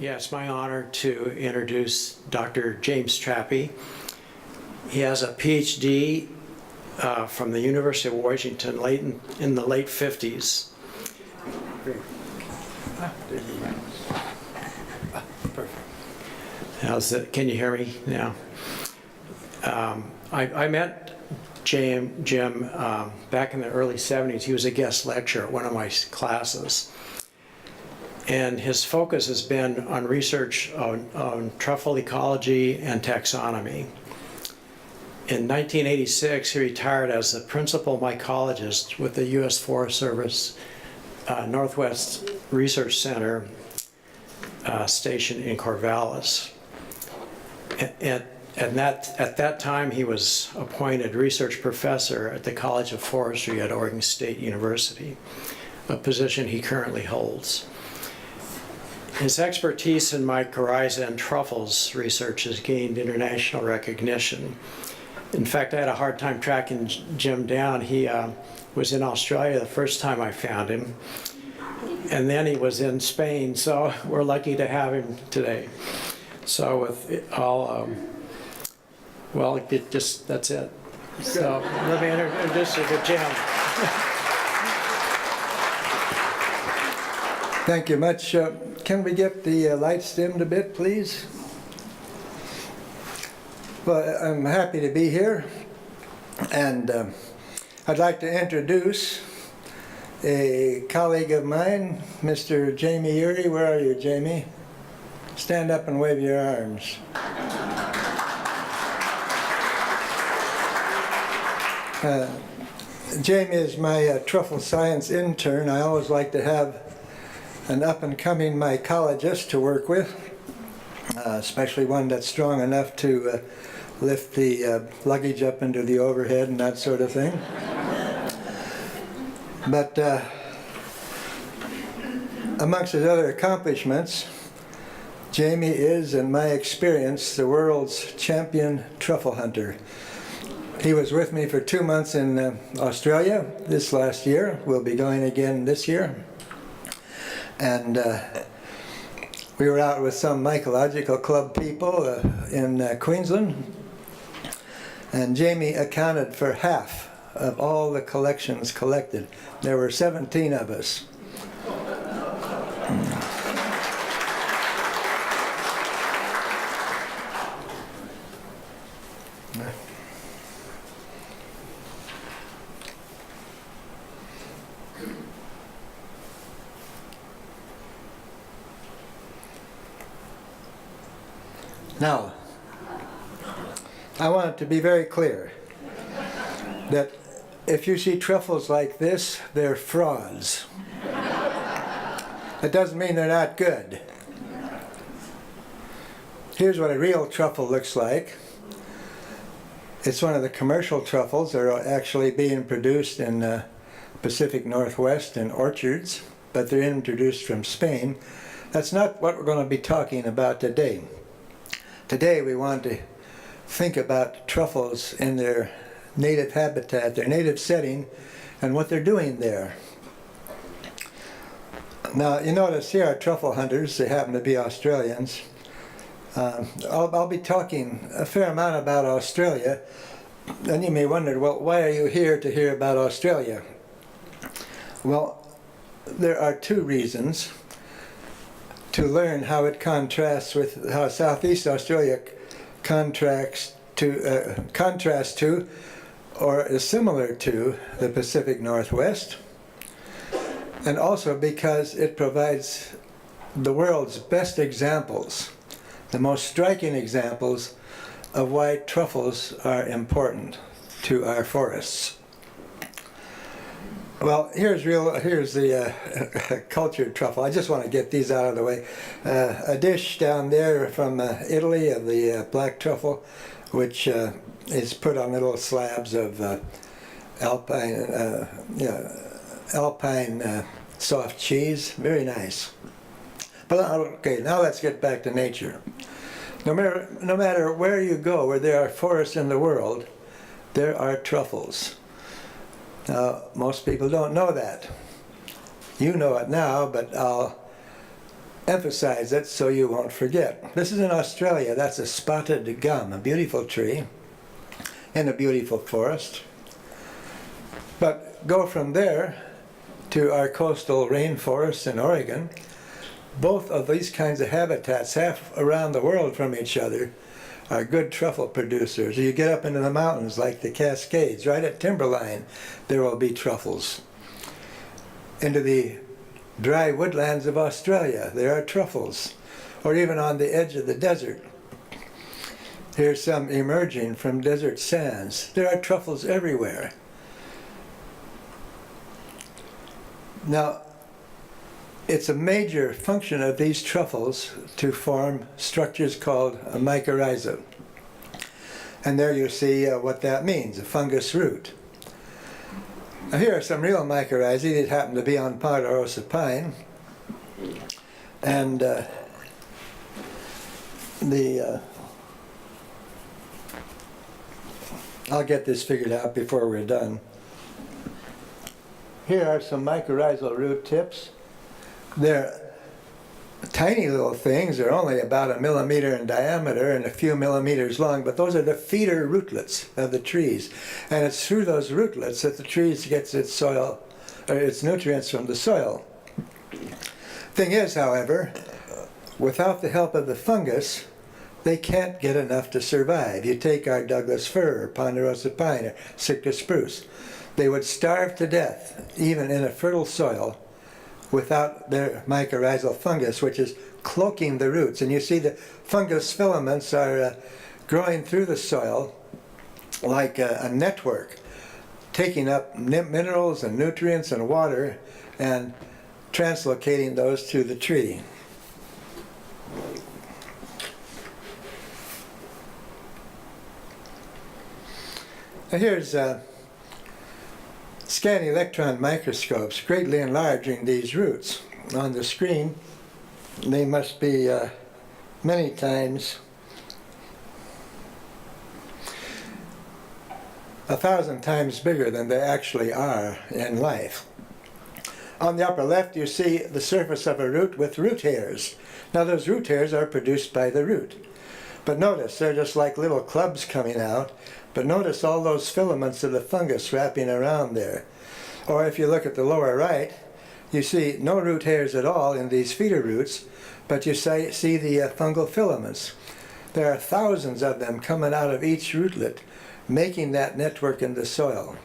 Yeah, it's my honor to introduce Dr. James Trappe. He has a PhD from the University of Washington in the late 50s. Perfect. How's it? Can you hear me now? I met Jim back in the early 70s. He was a guest lecturer at one of my classes. And his focus has been on research on truffle ecology and taxonomy. In 1986, he retired as the principal mycologist with the U.S. Forest Service Northwest Research Center station in Corvallis. At that time, he was appointed research professor at the College of Forestry at Oregon State University, a position he currently holds. His expertise in mycorrhizae and truffles research has gained international recognition. In fact, I had a hard time tracking Jim down. He was in Australia the first time I found him, and then he was in Spain, so we're lucky to have him today. So with it all, well, that's it. So let me introduce you to Jim. Thank you much. Can we get the lights dimmed a bit, please? Well, I'm happy to be here, and I'd like to introduce a colleague of mine, Mr. Jamie Urey. Where are you, Jamie? Stand up and wave your arms. Jamie is my truffle science intern. I always like to have an up-and-coming mycologist to work with, especially one that's strong enough to lift the luggage up into the overhead and that sort of thing. But amongst his other accomplishments, Jamie is, in my experience, the world's champion truffle hunter. He was with me for 2 months in Australia this last year. We'll be going again this year. And we were out with some mycological club people in Queensland, and Jamie accounted for half of all the collections collected. There were 17 of us. Now, I want it to be very clear that if you see truffles like this, they're frauds. That doesn't mean they're not good. Here's what a real truffle looks like. It's one of the commercial truffles that are actually being produced in the Pacific Northwest in orchards, but they're introduced from Spain. That's not what we're going to be talking about today. Today we want to think about truffles in their native habitat, their native setting, and what they're doing there. Now, you notice here are truffle hunters. They happen to be Australians. I'll be talking a fair amount about Australia, and you may wonder, well, why are you here to hear about Australia? Well, there are two reasons. To learn how it contrasts with how Southeast Australia contrasts to or is similar to the Pacific Northwest, and also because it provides the world's best examples, the most striking examples of why truffles are important to our forests. Well, here's the cultured truffle. I just want to get these out of the way. A dish down there from Italy of the black truffle, which is put on little slabs of alpine soft cheese. Very nice. But okay, now let's get back to nature. No matter where you go, where there are forests in the world, there are truffles. Now, most people don't know that. You know it now, but I'll emphasize it so you won't forget. This is in Australia. That's a spotted gum, a beautiful tree in a beautiful forest. But go from there to our coastal rainforests in Oregon. Both of these kinds of habitats, half around the world from each other, are good truffle producers. You get up into the mountains like the Cascades, right at timberline, there will be truffles. Into the dry woodlands of Australia, there are truffles. Or even on the edge of the desert. Here's some emerging from desert sands. There are truffles everywhere. Now, it's a major function of these truffles to form structures called a mycorrhiza. And there you see what that means, a fungus root. Now here are some real mycorrhizae that happen to be on ponderosa pine. And I'll get this figured out before we're done. Here are some mycorrhizal root tips. They're tiny little things. They're only about 1 millimeter in diameter and a few millimeters long, but those are the feeder rootlets of the trees. And it's through those rootlets that the trees gets its soil, or its nutrients from the soil. Thing is, however, without the help of the fungus, they can't get enough to survive. You take our Douglas fir, or ponderosa pine, or Sitka spruce. They would starve to death, even in a fertile soil, without their mycorrhizal fungus, which is cloaking the roots. And you see the fungus filaments are growing through the soil like a network, taking up minerals and nutrients and water and translocating those to the tree. Now here's scanning electron microscopes greatly enlarging these roots. On the screen, they must be many times 1,000 times bigger than they actually are in life. On the upper left, you see the surface of a root with root hairs. Now those root hairs are produced by the root. But notice, they're just like little clubs coming out. But notice all those filaments of the fungus wrapping around there. Or if you look at the lower right, you see no root hairs at all in these feeder roots, but you see the fungal filaments. There are thousands of them coming out of each rootlet, making that network in the soil.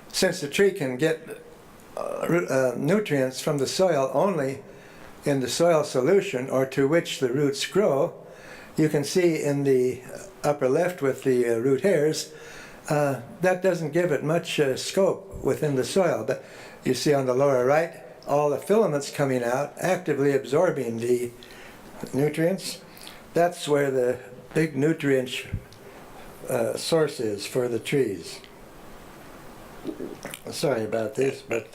Since the tree can get nutrients from the soil only in the soil solution, or to which the roots grow, you can see in the upper left with the root hairs, that doesn't give it much scope within the soil. But you see on the lower right, all the filaments coming out, actively absorbing the nutrients. That's where the big nutrient source is for the trees. Sorry about this, but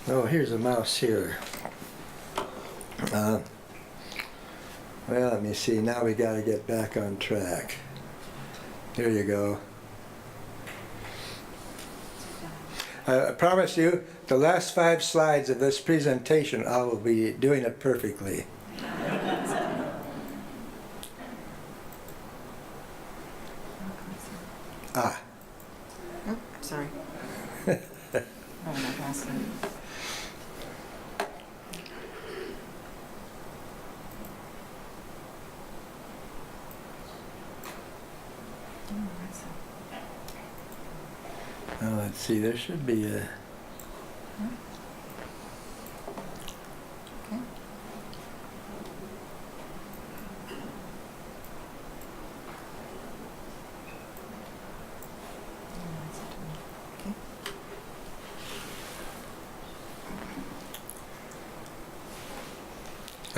oh, here's a mouse here. Well, let me see. Now we got to get back on track. Here you go. I promise you, the last 5 slides of this presentation, I will be doing it perfectly. Ah. Oh, sorry. Oh, my glasses. Oh, let's see, there should be a...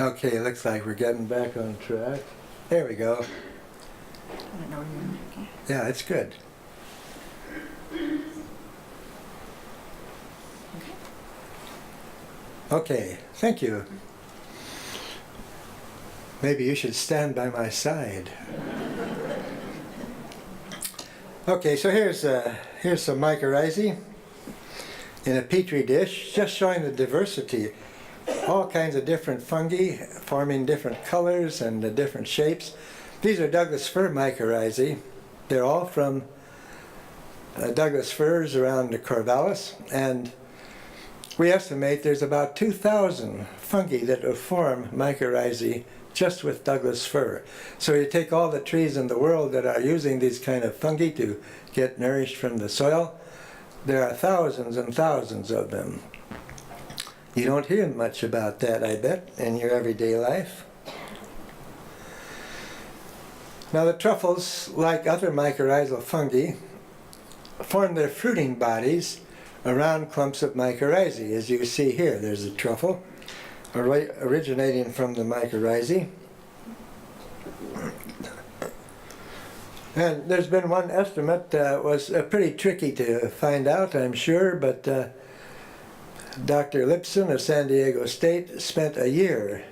Okay. Okay, looks like we're getting back on track. There we go. I don't know where you're. Okay. Yeah, it's good. Okay, thank you. Maybe you should stand by my side. Okay, so here's some mycorrhizae. in a petri dish, just showing the diversity. All kinds of different fungi forming different colors and different shapes. These are Douglas fir mycorrhizae. They're all from Douglas firs around the Corvallis, and we estimate there's about 2,000 fungi that will form mycorrhizae just with Douglas fir. So you take all the trees in the world that are using these kind of fungi to get nourished from the soil, there are thousands and thousands of them. You don't hear much about that, I bet, in your everyday life. Now the truffles, like other mycorrhizal fungi, form their fruiting bodies around clumps of mycorrhizae. As you see here, there's a truffle originating from the mycorrhizae. And there's been one estimate that was pretty tricky to find out, I'm sure, but Dr. Lipson of San Diego State spent a year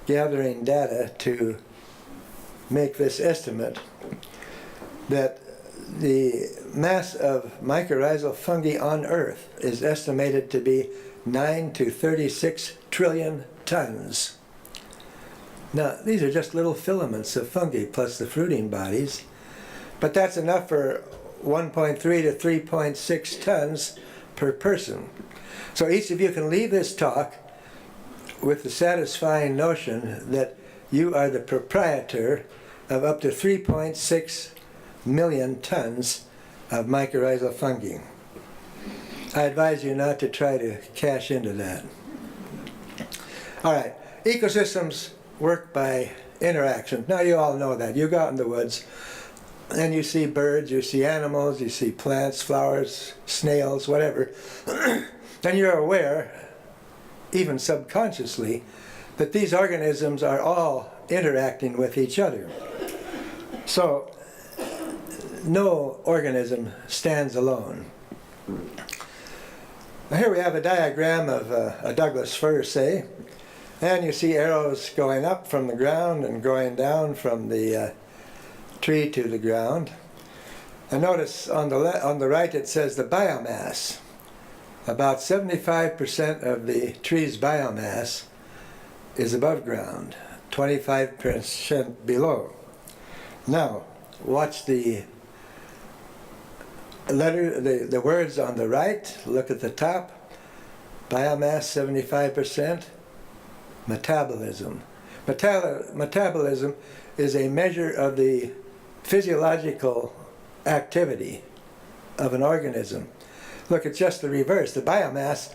gathering data to make this estimate that the mass of mycorrhizal fungi on Earth is estimated to be 9 to 36 trillion tons. Now, these are just little filaments of fungi plus the fruiting bodies, but that's enough for 1.3 to 3.6 tons per person. So each of you can leave this talk with the satisfying notion that you are the proprietor of up to 3.6 million tons of mycorrhizal fungi. I advise you not to try to cash into that. All right, ecosystems work by interaction. Now you all know that. You go out in the woods and you see birds, you see animals, you see plants, flowers, snails, whatever. And you're aware, even subconsciously, that these organisms are all interacting with each other. So no organism stands alone. Now here we have a diagram of a Douglas fir, say, and you see arrows going up from the ground and going down from the tree to the ground. And notice on the right it says the biomass. About 75% of the tree's biomass is above ground, 25% below. Now, watch the words on the right. Look at the top. Biomass 75%. Metabolism. Metabolism is a measure of the physiological activity of an organism. Look, it's just the reverse. The biomass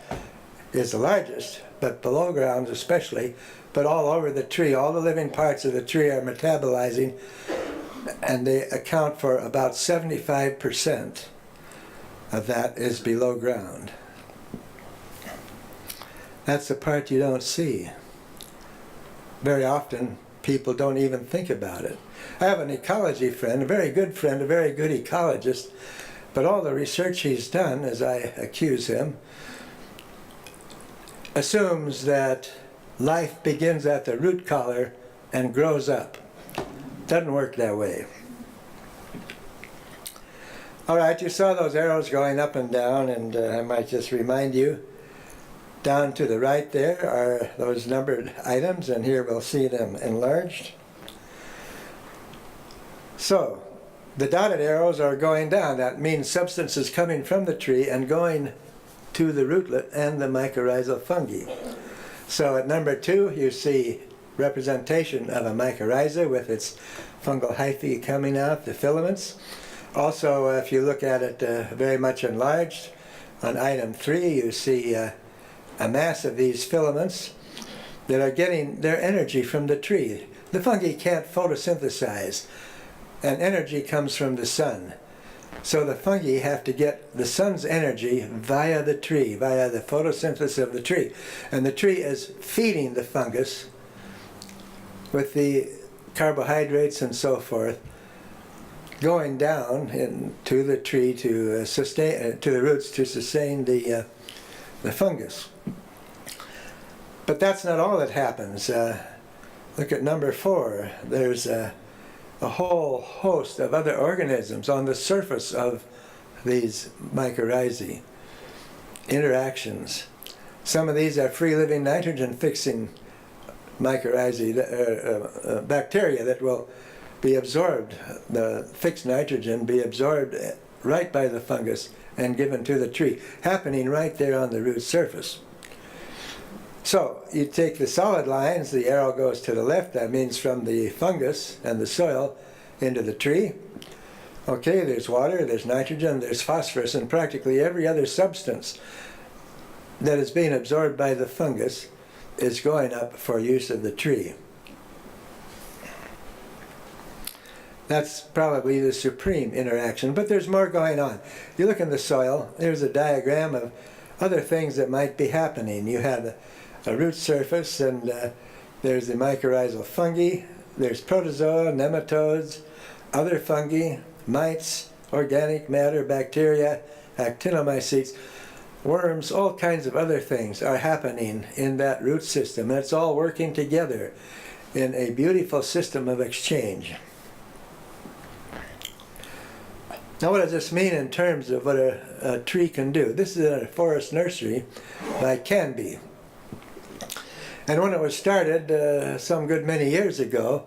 is the largest, but below ground especially, but all over the tree. All the living parts of the tree are metabolizing, and they account for about 75% of that is below ground. That's the part you don't see. Very often people don't even think about it. I have an ecology friend, a very good ecologist, but all the research he's done, as I accuse him, assumes that life begins at the root collar and grows up. Doesn't work that way. All right, you saw those arrows going up and down, and I might just remind you, down to the right there are those numbered items, and here we'll see them enlarged. So, the dotted arrows are going down. That means substance is coming from the tree and going to the rootlet and the mycorrhizal fungi. So at number 2, you see representation of a mycorrhizae with its fungal hyphae coming out, the filaments. Also, if you look at it very much enlarged, on item 3 you see a mass of these filaments that are getting their energy from the tree. The fungi can't photosynthesize, and energy comes from the sun. So the fungi have to get the sun's energy via the tree, via the photosynthesis of the tree. And the tree is feeding the fungus with the carbohydrates and so forth, going down into the tree to sustain, to the roots to sustain the fungus. But that's not all that happens. Look at number 4. There's a whole host of other organisms on the surface of these mycorrhizae. interactions. Some of these are free-living nitrogen-fixing mycorrhizae, bacteria that will be absorbed, the fixed nitrogen be absorbed right by the fungus and given to the tree, happening right there on the root surface. So you take the solid lines, the arrow goes to the left, that means from the fungus and the soil into the tree. Okay, there's water, there's nitrogen, there's phosphorus, and practically every other substance that is being absorbed by the fungus is going up for use of the tree. That's probably the supreme interaction, but there's more going on. You look in the soil, there's a diagram of other things that might be happening. You have a root surface, and there's the mycorrhizal fungi, there's protozoa, nematodes, other fungi, mites, organic matter, bacteria, actinomycetes, worms, all kinds of other things are happening in that root system. And it's all working together in a beautiful system of exchange. Now, what does this mean in terms of what a tree can do? This is a forest nursery by Canby. And when it was started some good many years ago,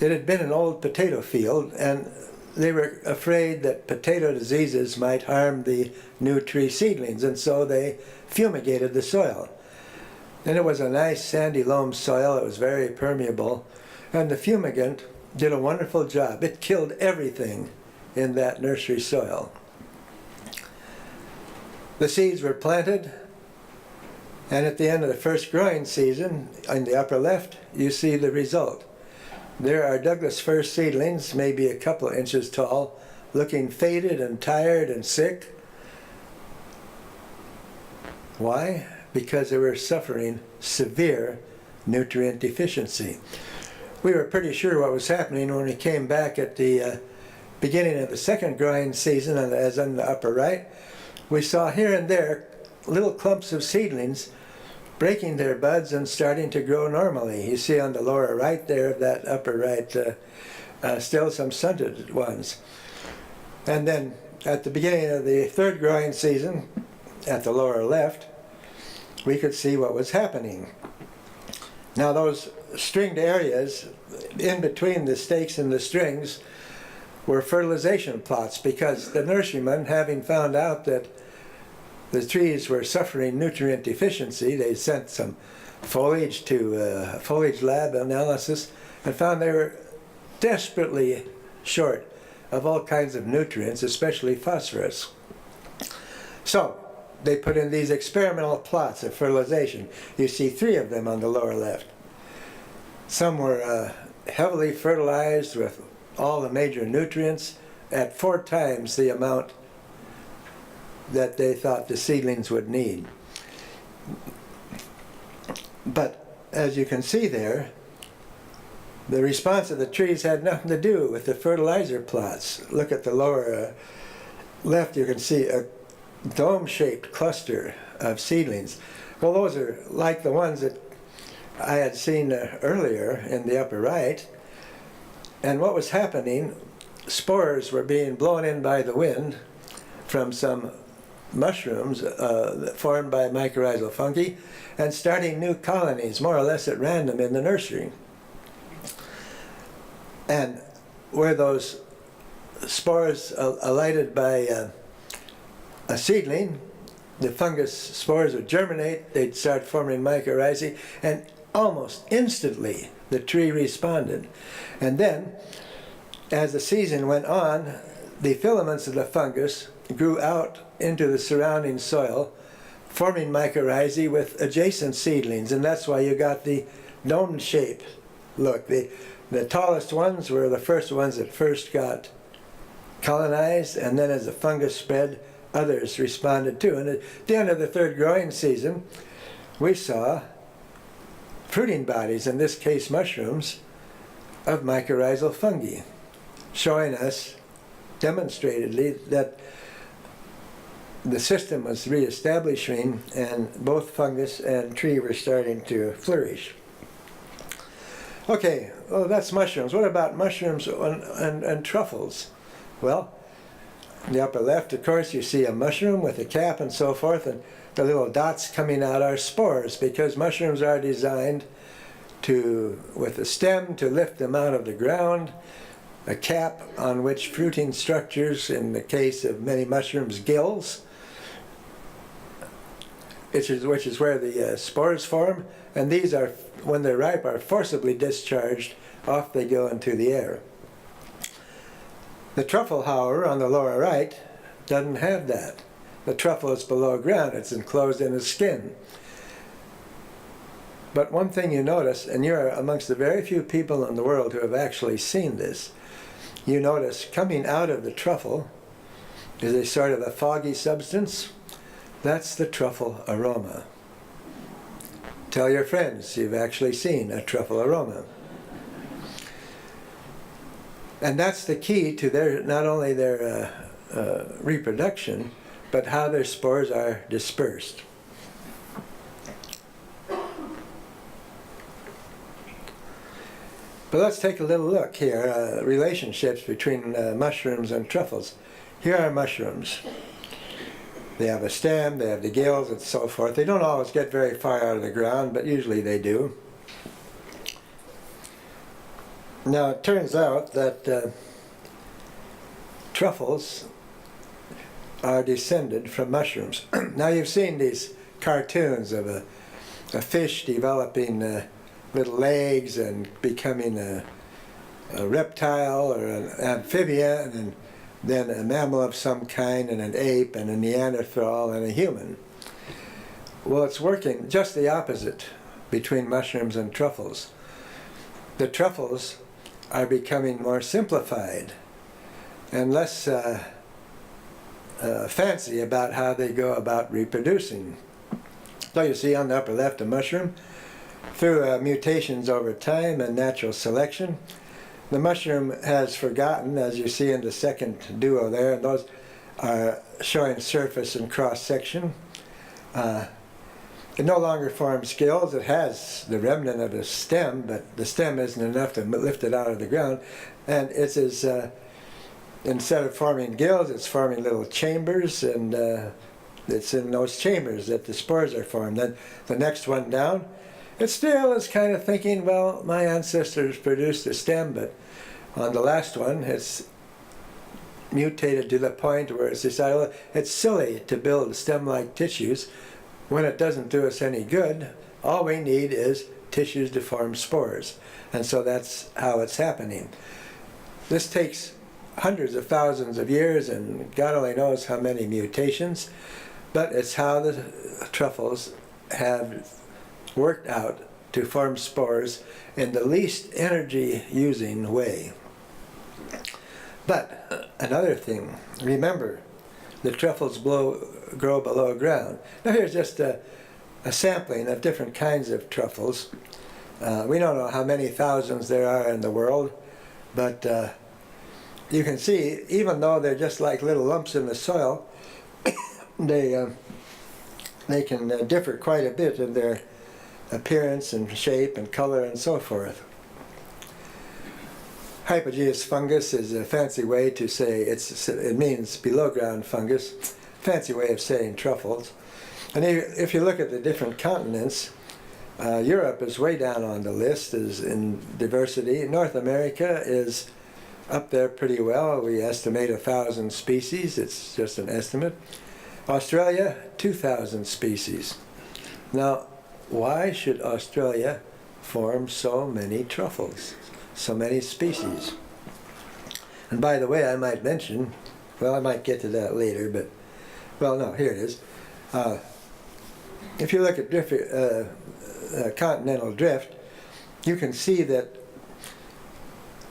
it had been an old potato field, and they were afraid that potato diseases might harm the new tree seedlings, and so they fumigated the soil. And it was a nice sandy loam soil. It was very permeable, and the fumigant did a wonderful job. It killed everything in that nursery soil. The seeds were planted, and at the end of the first growing season, in the upper left, you see the result. There are Douglas fir seedlings, maybe a couple inches tall, looking faded and tired and sick. Why? Because they were suffering severe nutrient deficiency. We were pretty sure what was happening when we came back at the beginning of the second growing season, and as in the upper right, we saw here and there little clumps of seedlings breaking their buds and starting to grow normally. You see on the lower right there of that upper right still some stunted ones. And then at the beginning of the third growing season, at the lower left, we could see what was happening. Now those stringed areas in between the stakes and the strings were fertilization plots, because the nurserymen, having found out that the trees were suffering nutrient deficiency, they sent some foliage to foliage lab analysis and found they were desperately short of all kinds of nutrients, especially phosphorus. So they put in these experimental plots of fertilization. You see 3 of them on the lower left. Some were heavily fertilized with all the major nutrients at 4 times the amount that they thought the seedlings would need. But as you can see there, the response of the trees had nothing to do with the fertilizer plots. Look at the lower left, you can see a dome-shaped cluster of seedlings. Well, those are like the ones that I had seen earlier in the upper right. And what was happening, spores were being blown in by the wind from some mushrooms formed by mycorrhizal fungi and starting new colonies more or less at random in the nursery. And where those spores alighted by a seedling, the fungus spores would germinate, they'd start forming mycorrhizae, and almost instantly the tree responded. And then, as the season went on, the filaments of the fungus grew out into the surrounding soil, forming mycorrhizae with adjacent seedlings, and that's why you got the dome shape look. The tallest ones were the first ones that first got colonized, and then as the fungus spread, others responded too. And at the end of the third growing season, we saw fruiting bodies, in this case mushrooms, of mycorrhizal fungi, showing us demonstratedly that the system was reestablishing and both fungus and tree were starting to flourish. Okay, well, that's mushrooms. What about mushrooms and truffles? Well, In the upper left, of course, you see a mushroom with a cap and so forth, and the little dots coming out are spores, because mushrooms are designed to, with a stem to lift them out of the ground, a cap on which fruiting structures, in the case of many mushrooms, gills, which is where the spores form, and these are, when they're ripe, are forcibly discharged. Off they go into the air. The truffle, however, on the lower right, doesn't have that. The truffle is below ground. It's enclosed in its skin. But one thing you notice, and you're amongst the very few people in the world who have actually seen this, you notice coming out of the truffle is a sort of a foggy substance. That's the truffle aroma. Tell your friends you've actually seen a truffle aroma. And that's the key to their, not only their reproduction, but how their spores are dispersed. But let's take a little look here, relationships between mushrooms and truffles. Here are mushrooms. They have a stem, they have the gills, and so forth. They don't always get very far out of the ground, but usually they do. Now it turns out that truffles are descended from mushrooms. Now you've seen these cartoons of a fish developing little legs and becoming a reptile or an amphibian, and then a mammal of some kind, and an ape, and a Neanderthal, and a human. Well, it's working just the opposite between mushrooms and truffles. The truffles are becoming more simplified and less fancy about how they go about reproducing. So you see on the upper left a mushroom. Through mutations over time and natural selection, the mushroom has forgotten, as you see in the second duo there, and those are showing surface and cross-section. It no longer forms gills. It has the remnant of a stem, but the stem isn't enough to lift it out of the ground. And it is, instead of forming gills, it's forming little chambers, and it's in those chambers that the spores are formed. Then the next one down, it still is kind of thinking, well, my ancestors produced a stem, but on the last one, it's mutated to the point where it's decided, well, it's silly to build stem-like tissues when it doesn't do us any good. All we need is tissues to form spores. And so that's how it's happening. This takes hundreds of thousands of years, and God only knows how many mutations, but it's how the truffles have worked out to form spores in the least energy-using way. But another thing, remember, the truffles grow below ground. Now here's just a sampling of different kinds of truffles. We don't know how many thousands there are in the world, but you can see, even though they're just like little lumps in the soil, they can differ quite a bit in their appearance and shape and color and so forth. Hypogeous fungus is a fancy way to say, it means below ground fungus, fancy way of saying truffles. And if you look at the different continents, Europe is way down on the list is in diversity. North America is up there pretty well. We estimate 1,000 species. It's just an estimate. Australia, 2,000 species. Now, why should Australia form so many truffles, so many species? And by the way, I might mention, well, I might get to that later, but, well, no, here it is. If you look at continental drift, you can see that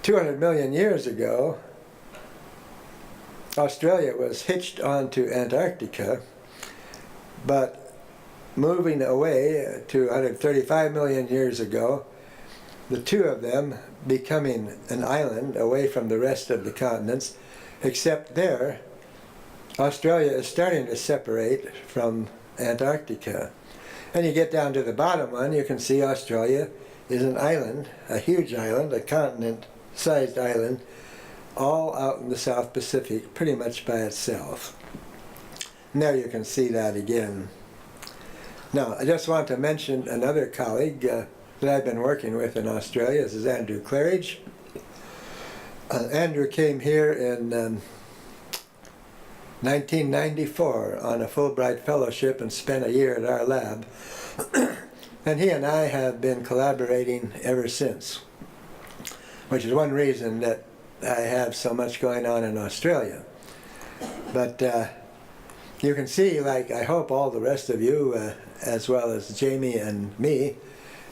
200 million years ago, Australia was hitched onto Antarctica, but moving away to 135 million years ago, the two of them becoming an island away from the rest of the continents, except there, Australia is starting to separate from Antarctica. And you get down to the bottom one, you can see Australia is an island, a huge island, a continent-sized island, all out in the South Pacific, pretty much by itself. And there you can see that again. Now, I just want to mention another colleague that I've been working with in Australia. This is Andrew Claridge. Andrew came here in 1994 on a Fulbright fellowship and spent a year at our lab. And he and I have been collaborating ever since, which is one reason that I have so much going on in Australia. But you can see, like I hope all the rest of you, as well as Jamie and me,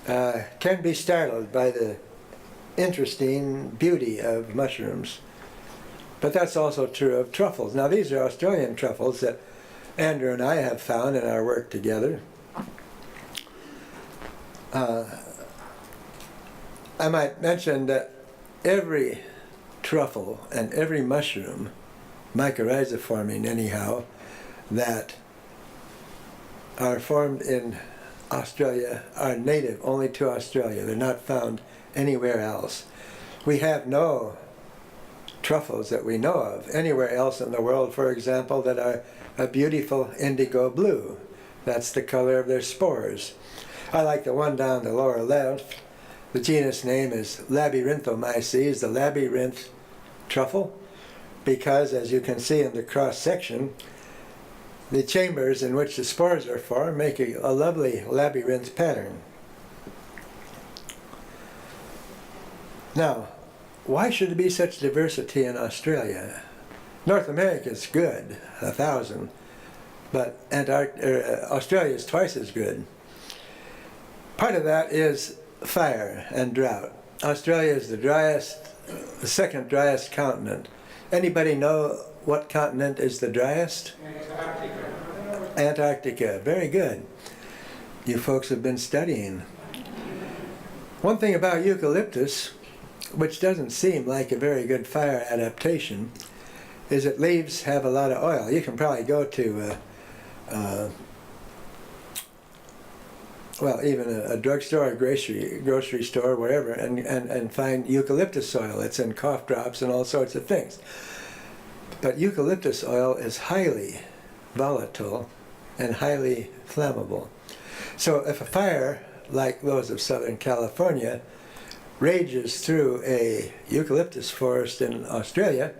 can be startled by the interesting beauty of mushrooms. But that's also true of truffles. Now these are Australian truffles that Andrew and I have found in our work together. I might mention that every truffle and every mushroom, mycorrhizae forming anyhow, that are formed in Australia are native only to Australia. They're not found anywhere else. We have no truffles that we know of anywhere else in the world, for example, that are a beautiful indigo blue. That's the color of their spores. I like the one down the lower left. The genus name is Labyrinthomyces, the labyrinth truffle, because as you can see in the cross section, the chambers in which the spores are formed make a lovely labyrinth pattern. Now, why should there be such diversity in Australia? North America is good, 1,000, but Australia is twice as good. Part of that is fire and drought. Australia is the second driest continent. Anybody know what continent is the driest? Antarctica. Antarctica, very good. You folks have been studying. One thing about eucalyptus, which doesn't seem like a very good fire adaptation, is that leaves have a lot of oil. You can probably go to well, even a drugstore, a grocery store, wherever, and find eucalyptus oil. It's in cough drops and all sorts of things. But eucalyptus oil is highly volatile and highly flammable. So if a fire, like those of Southern California, rages through a eucalyptus forest in Australia,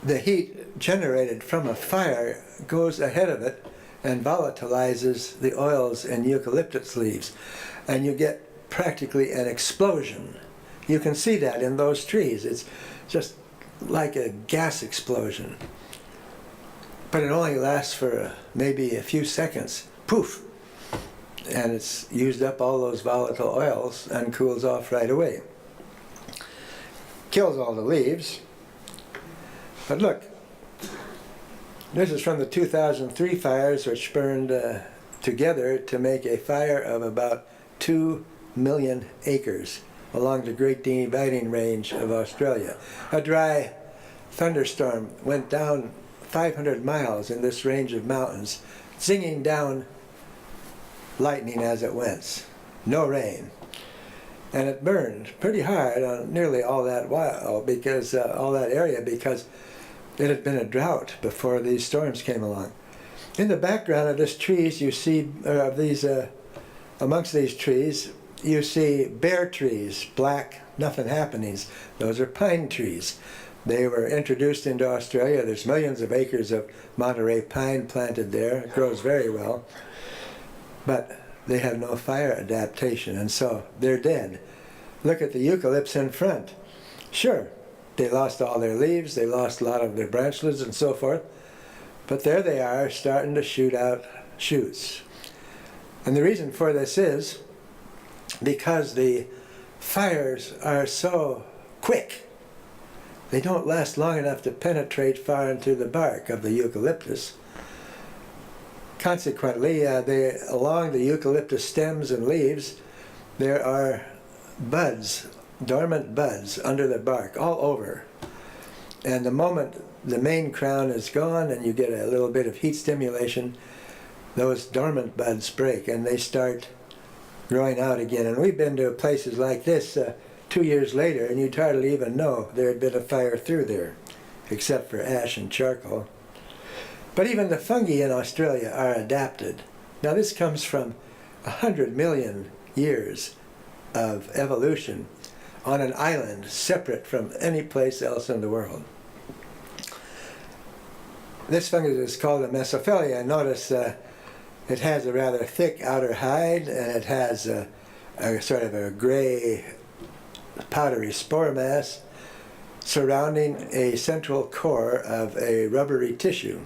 the heat generated from a fire goes ahead of it and volatilizes the oils in eucalyptus leaves, and you get practically an explosion. You can see that in those trees. It's just like a gas explosion. But it only lasts for maybe a few seconds. Poof! And it's used up all those volatile oils and cools off right away. Kills all the leaves. But look, this is from the 2003 fires, which burned together to make a fire of about 2 million acres along the Great Dividing Range of Australia. A dry thunderstorm went down 500 miles in this range of mountains, singing down lightning as it went. No rain. And it burned pretty hard on nearly all that area because it had been a drought before these storms came along. In the background of this trees, you see, amongst these trees, you see bare trees, black, nothing happenings. Those are pine trees. They were introduced into Australia. There's millions of acres of Monterey pine planted there. It grows very well. But they have no fire adaptation, and so they're dead. Look at the eucalypts in front. Sure, they lost all their leaves, they lost a lot of their branchlets and so forth, but there they are starting to shoot out shoots. And the reason for this is because the fires are so quick. They don't last long enough to penetrate far into the bark of the eucalyptus. Consequently, along the eucalyptus stems and leaves, there are buds, dormant buds under the bark all over. And the moment the main crown is gone and you get a little bit of heat stimulation, those dormant buds break and they start growing out again. And we've been to places like this 2 2 years later, and you'd hardly even know there had been a fire through there, except for ash and charcoal. But even the fungi in Australia are adapted. Now this comes from 100 million years of evolution on an island separate from any place else in the world. This fungus is called a Meso Failure. Notice it has a rather thick outer hide, and it has a sort of a gray powdery spore mass surrounding a central core of a rubbery tissue.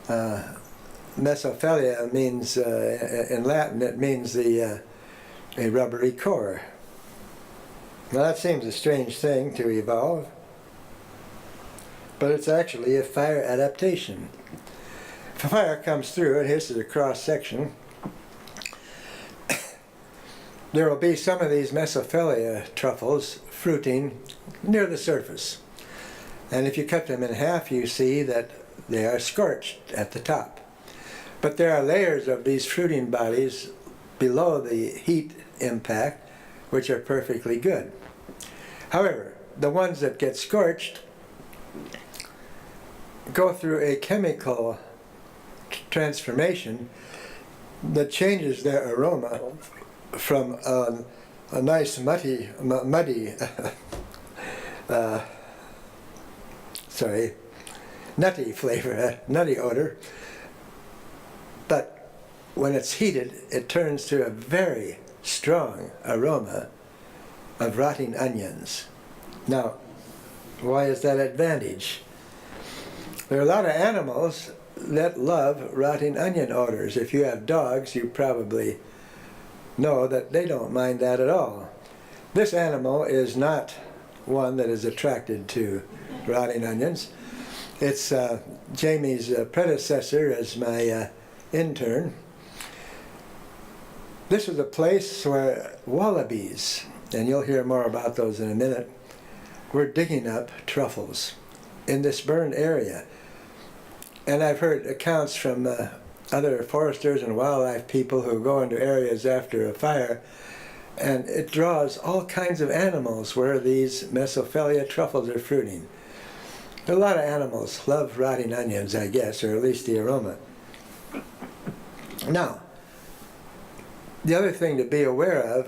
Meso Failure means, in Latin, it means a rubbery core. Now that seems a strange thing to evolve, but it's actually a fire adaptation. If a fire comes through, and here's a cross section, there will be some of these Meso Failure truffles fruiting near the surface. And if you cut them in half, you see that they are scorched at the top. But there are layers of these fruiting bodies below the heat impact, which are perfectly good. However, the ones that get scorched go through a chemical transformation that changes their aroma from a nice muddy nutty flavor, nutty odor. But when it's heated, it turns to a very strong aroma of rotting onions. Now, why is that advantage? There are a lot of animals that love rotting onion odors. If you have dogs, you probably know that they don't mind that at all. This animal is not one that is attracted to rotting onions. It's Jamie's predecessor as my intern. This is a place where wallabies, and you'll hear more about those in a minute, were digging up truffles in this burned area. And I've heard accounts from other foresters and wildlife people who go into areas after a fire, and it draws all kinds of animals where these Meso Failure truffles are fruiting. A lot of animals love rotting onions, I guess, or at least the aroma. Now, the other thing to be aware of,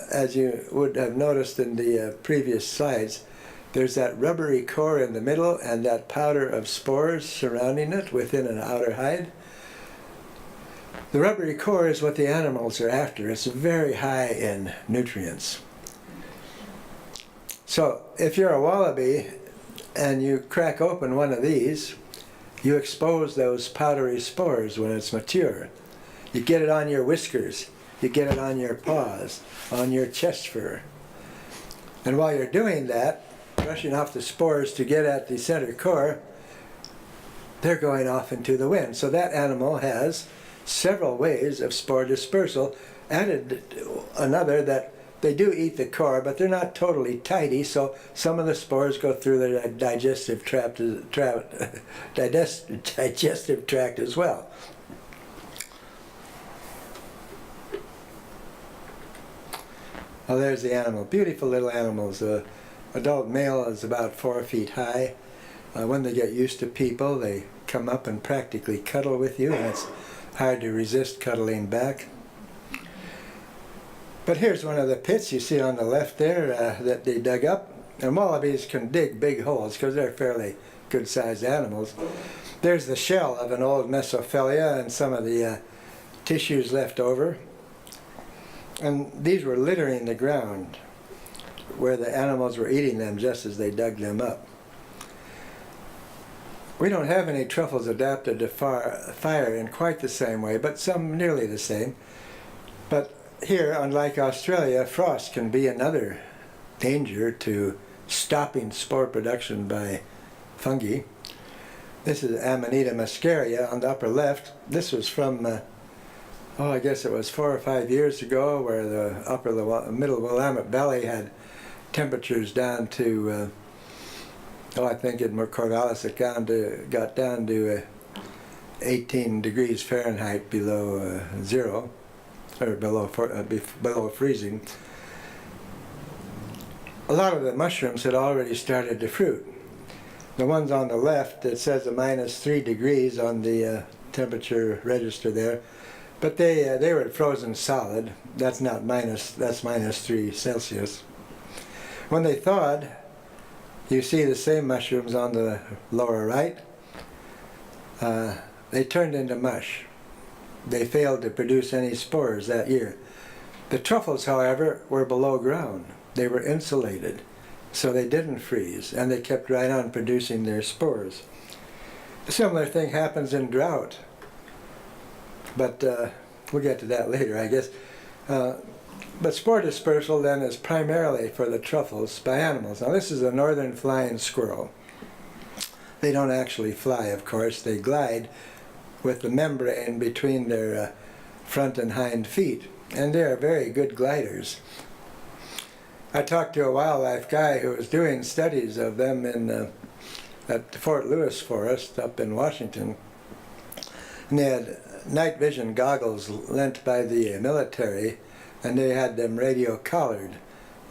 as you would have noticed in the previous slides, there's that rubbery core in the middle and that powder of spores surrounding it within an outer hide. The rubbery core is what the animals are after. It's very high in nutrients. So if you're a wallaby and you crack open one of these, you expose those powdery spores when it's mature. You get it on your whiskers, you get it on your paws, on your chest fur. And while you're doing that, brushing off the spores to get at the center core, they're going off into the wind. So that animal has several ways of spore dispersal. Added another that they do eat the core, but they're not totally tidy, so some of the spores go through the digestive tract as well. Well, there's the animal. Beautiful little animals. Adult male is about 4 feet high. When they get used to people, they come up and practically cuddle with you, and it's hard to resist cuddling back. But here's one of the pits you see on the left there that they dug up. And wallabies can dig big holes because they're fairly good-sized animals. There's the shell of an old Meso Failure and some of the tissues left over. And these were littering the ground where the animals were eating them just as they dug them up. We don't have any truffles adapted to fire in quite the same way, but some nearly the same. But here, unlike Australia, frost can be another danger to stopping spore production by fungi. This is Amanita muscaria on the upper left. This was from, I guess it was 4 or 5 years ago, where the middle Willamette Valley had temperatures down to, I think in Mycorrhizae it got down to 18 degrees Fahrenheit below zero, or below freezing. a lot of the mushrooms had already started to fruit. The ones on the left, it says a -3 degrees on the temperature register there, but they were frozen solid. That's not minus, that's -3 Celsius. When they thawed, you see the same mushrooms on the lower right. They turned into mush. They failed to produce any spores that year. The truffles, however, were below ground. They were insulated, so they didn't freeze, and they kept right on producing their spores. A similar thing happens in drought, but we'll get to that later, I guess. But spore dispersal then is primarily for the truffles by animals. Now this is a northern flying squirrel. They don't actually fly, of course. They glide with the membrane between their front and hind feet, and they are very good gliders. I talked to a wildlife guy who was doing studies of them in at the Fort Lewis Forest up in Washington, and they had night vision goggles lent by the military, and they had them radio collared,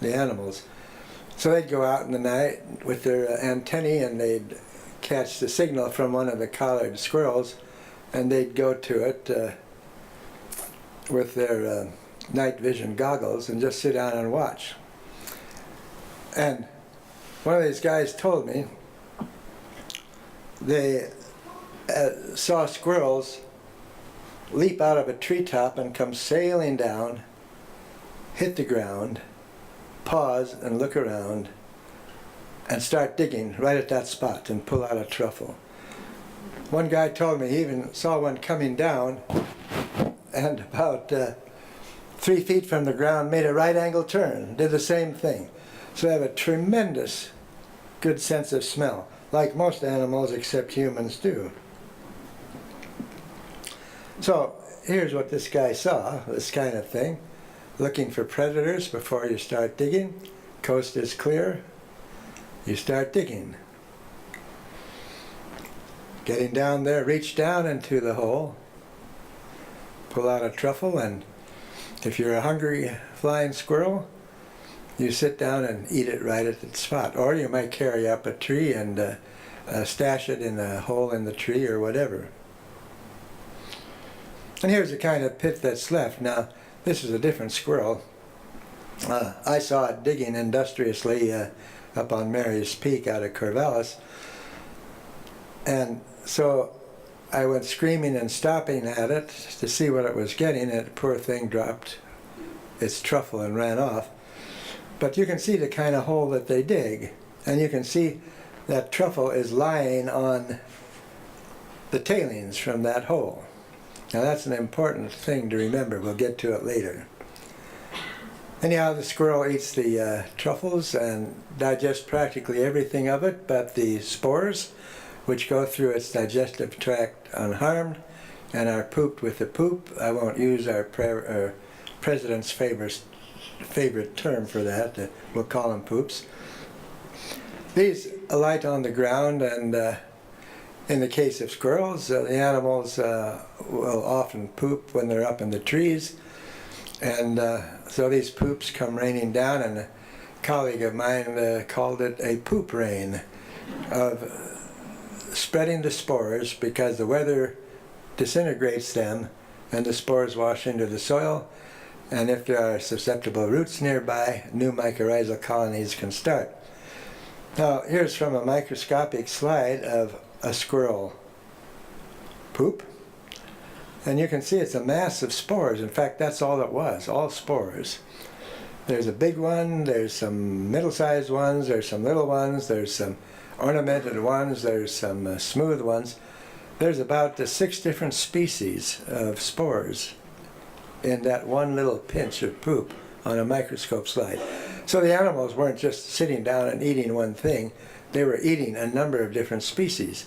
the animals. So they'd go out in the night with their antennae, and they'd catch the signal from one of the collared squirrels, and they'd go to it with their night vision goggles and just sit down and watch. And one of these guys told me they saw squirrels leap out of a treetop and come sailing down, hit the ground, pause and look around, and start digging right at that spot and pull out a truffle. One guy told me he even saw one coming down and about 3 feet from the ground made a right angle turn, did the same thing. So they have a tremendous good sense of smell, like most animals except humans do. So here's what this guy saw, this kind of thing. Looking for predators before you start digging. Coast is clear. You start digging. Getting down there, reach down into the hole, pull out a truffle, and if you're a hungry flying squirrel, you sit down and eat it right at the spot. Or you might carry up a tree and stash it in a hole in the tree or whatever. And here's the kind of pit that's left. Now, this is a different squirrel. I saw it digging industriously up on Mary's Peak out of Corvallis. And so I went screaming and stopping at it to see what it was getting, and the poor thing dropped its truffle and ran off. But you can see the kind of hole that they dig, and you can see that truffle is lying on the tailings from that hole. Now that's an important thing to remember. We'll get to it later. Anyhow, the squirrel eats the truffles and digests practically everything of it but the spores, which go through its digestive tract unharmed and are pooped with the poop. I won't use our president's favorite term for that. We'll call them poops. These alight on the ground, and in the case of squirrels, the animals will often poop when they're up in the trees, and so these poops come raining down, and a colleague of mine called it a poop rain of spreading the spores because the weather disintegrates them and the spores wash into the soil, and if there are susceptible roots nearby, new mycorrhizal colonies can start. Now here's from a microscopic slide of a squirrel poop, and you can see it's a mass of spores. In fact, that's all it was, all spores. There's a big one, there's some middle-sized ones, there's some little ones, there's some ornamented ones, there's some smooth ones. There's about 6 different species of spores in that one little pinch of poop on a microscope slide. So the animals weren't just sitting down and eating one thing, they were eating a number of different species.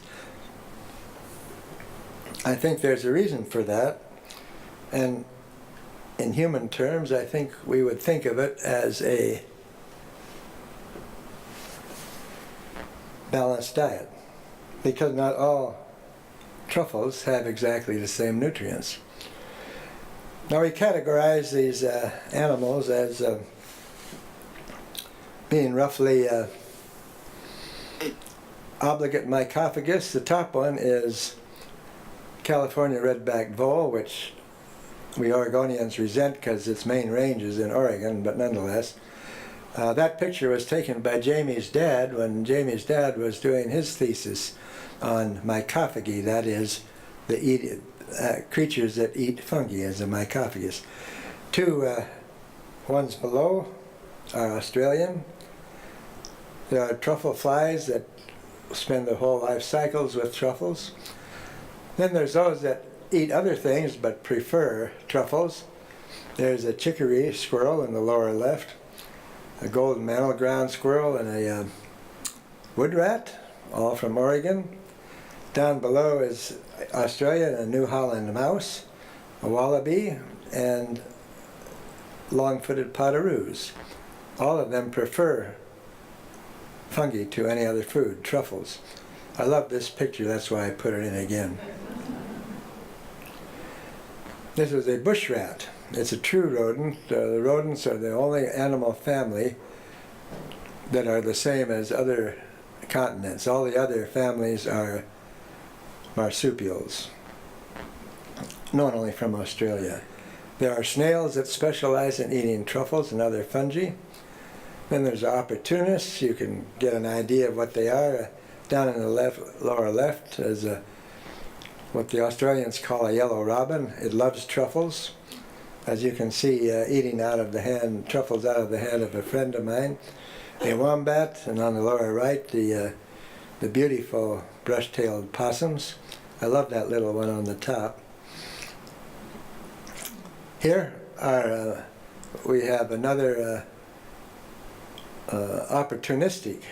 I think there's a reason for that, and in human terms I think we would think of it as a balanced diet, because not all truffles have exactly the same nutrients. Now we categorize these animals as being roughly obligate mycophagus. The top one is California redback vole, which we Oregonians resent because its main range is in Oregon, but nonetheless. That picture was taken by Jamie's dad when Jamie's dad was doing his thesis on mycophagy, that is, the creatures that eat fungi as a mycophagus. Two ones below are Australian. There are truffle flies that spend their whole life cycles with truffles. Then there's those that eat other things but prefer truffles. There's a chicory squirrel in the lower left, a golden mantle ground squirrel, and a wood rat, all from Oregon. Down below is Australia and a New Holland mouse, a wallaby, and long-footed potoroos. All of them prefer fungi to any other food, truffles. I love this picture, that's why I put it in again. This is a bushrat. It's a true rodent. The rodents are the only animal family that are the same as other continents. All the other families are marsupials, known only from Australia. There are snails that specialize in eating truffles and other fungi. Then there's opportunists. You can get an idea of what they are. Down in the lower left is what the Australians call a yellow robin. It loves truffles. As you can see, eating truffles out of the hand of a friend of mine. A wombat, and on the lower right, the beautiful brush-tailed possums. I love that little one on the top. Here we have another opportunistic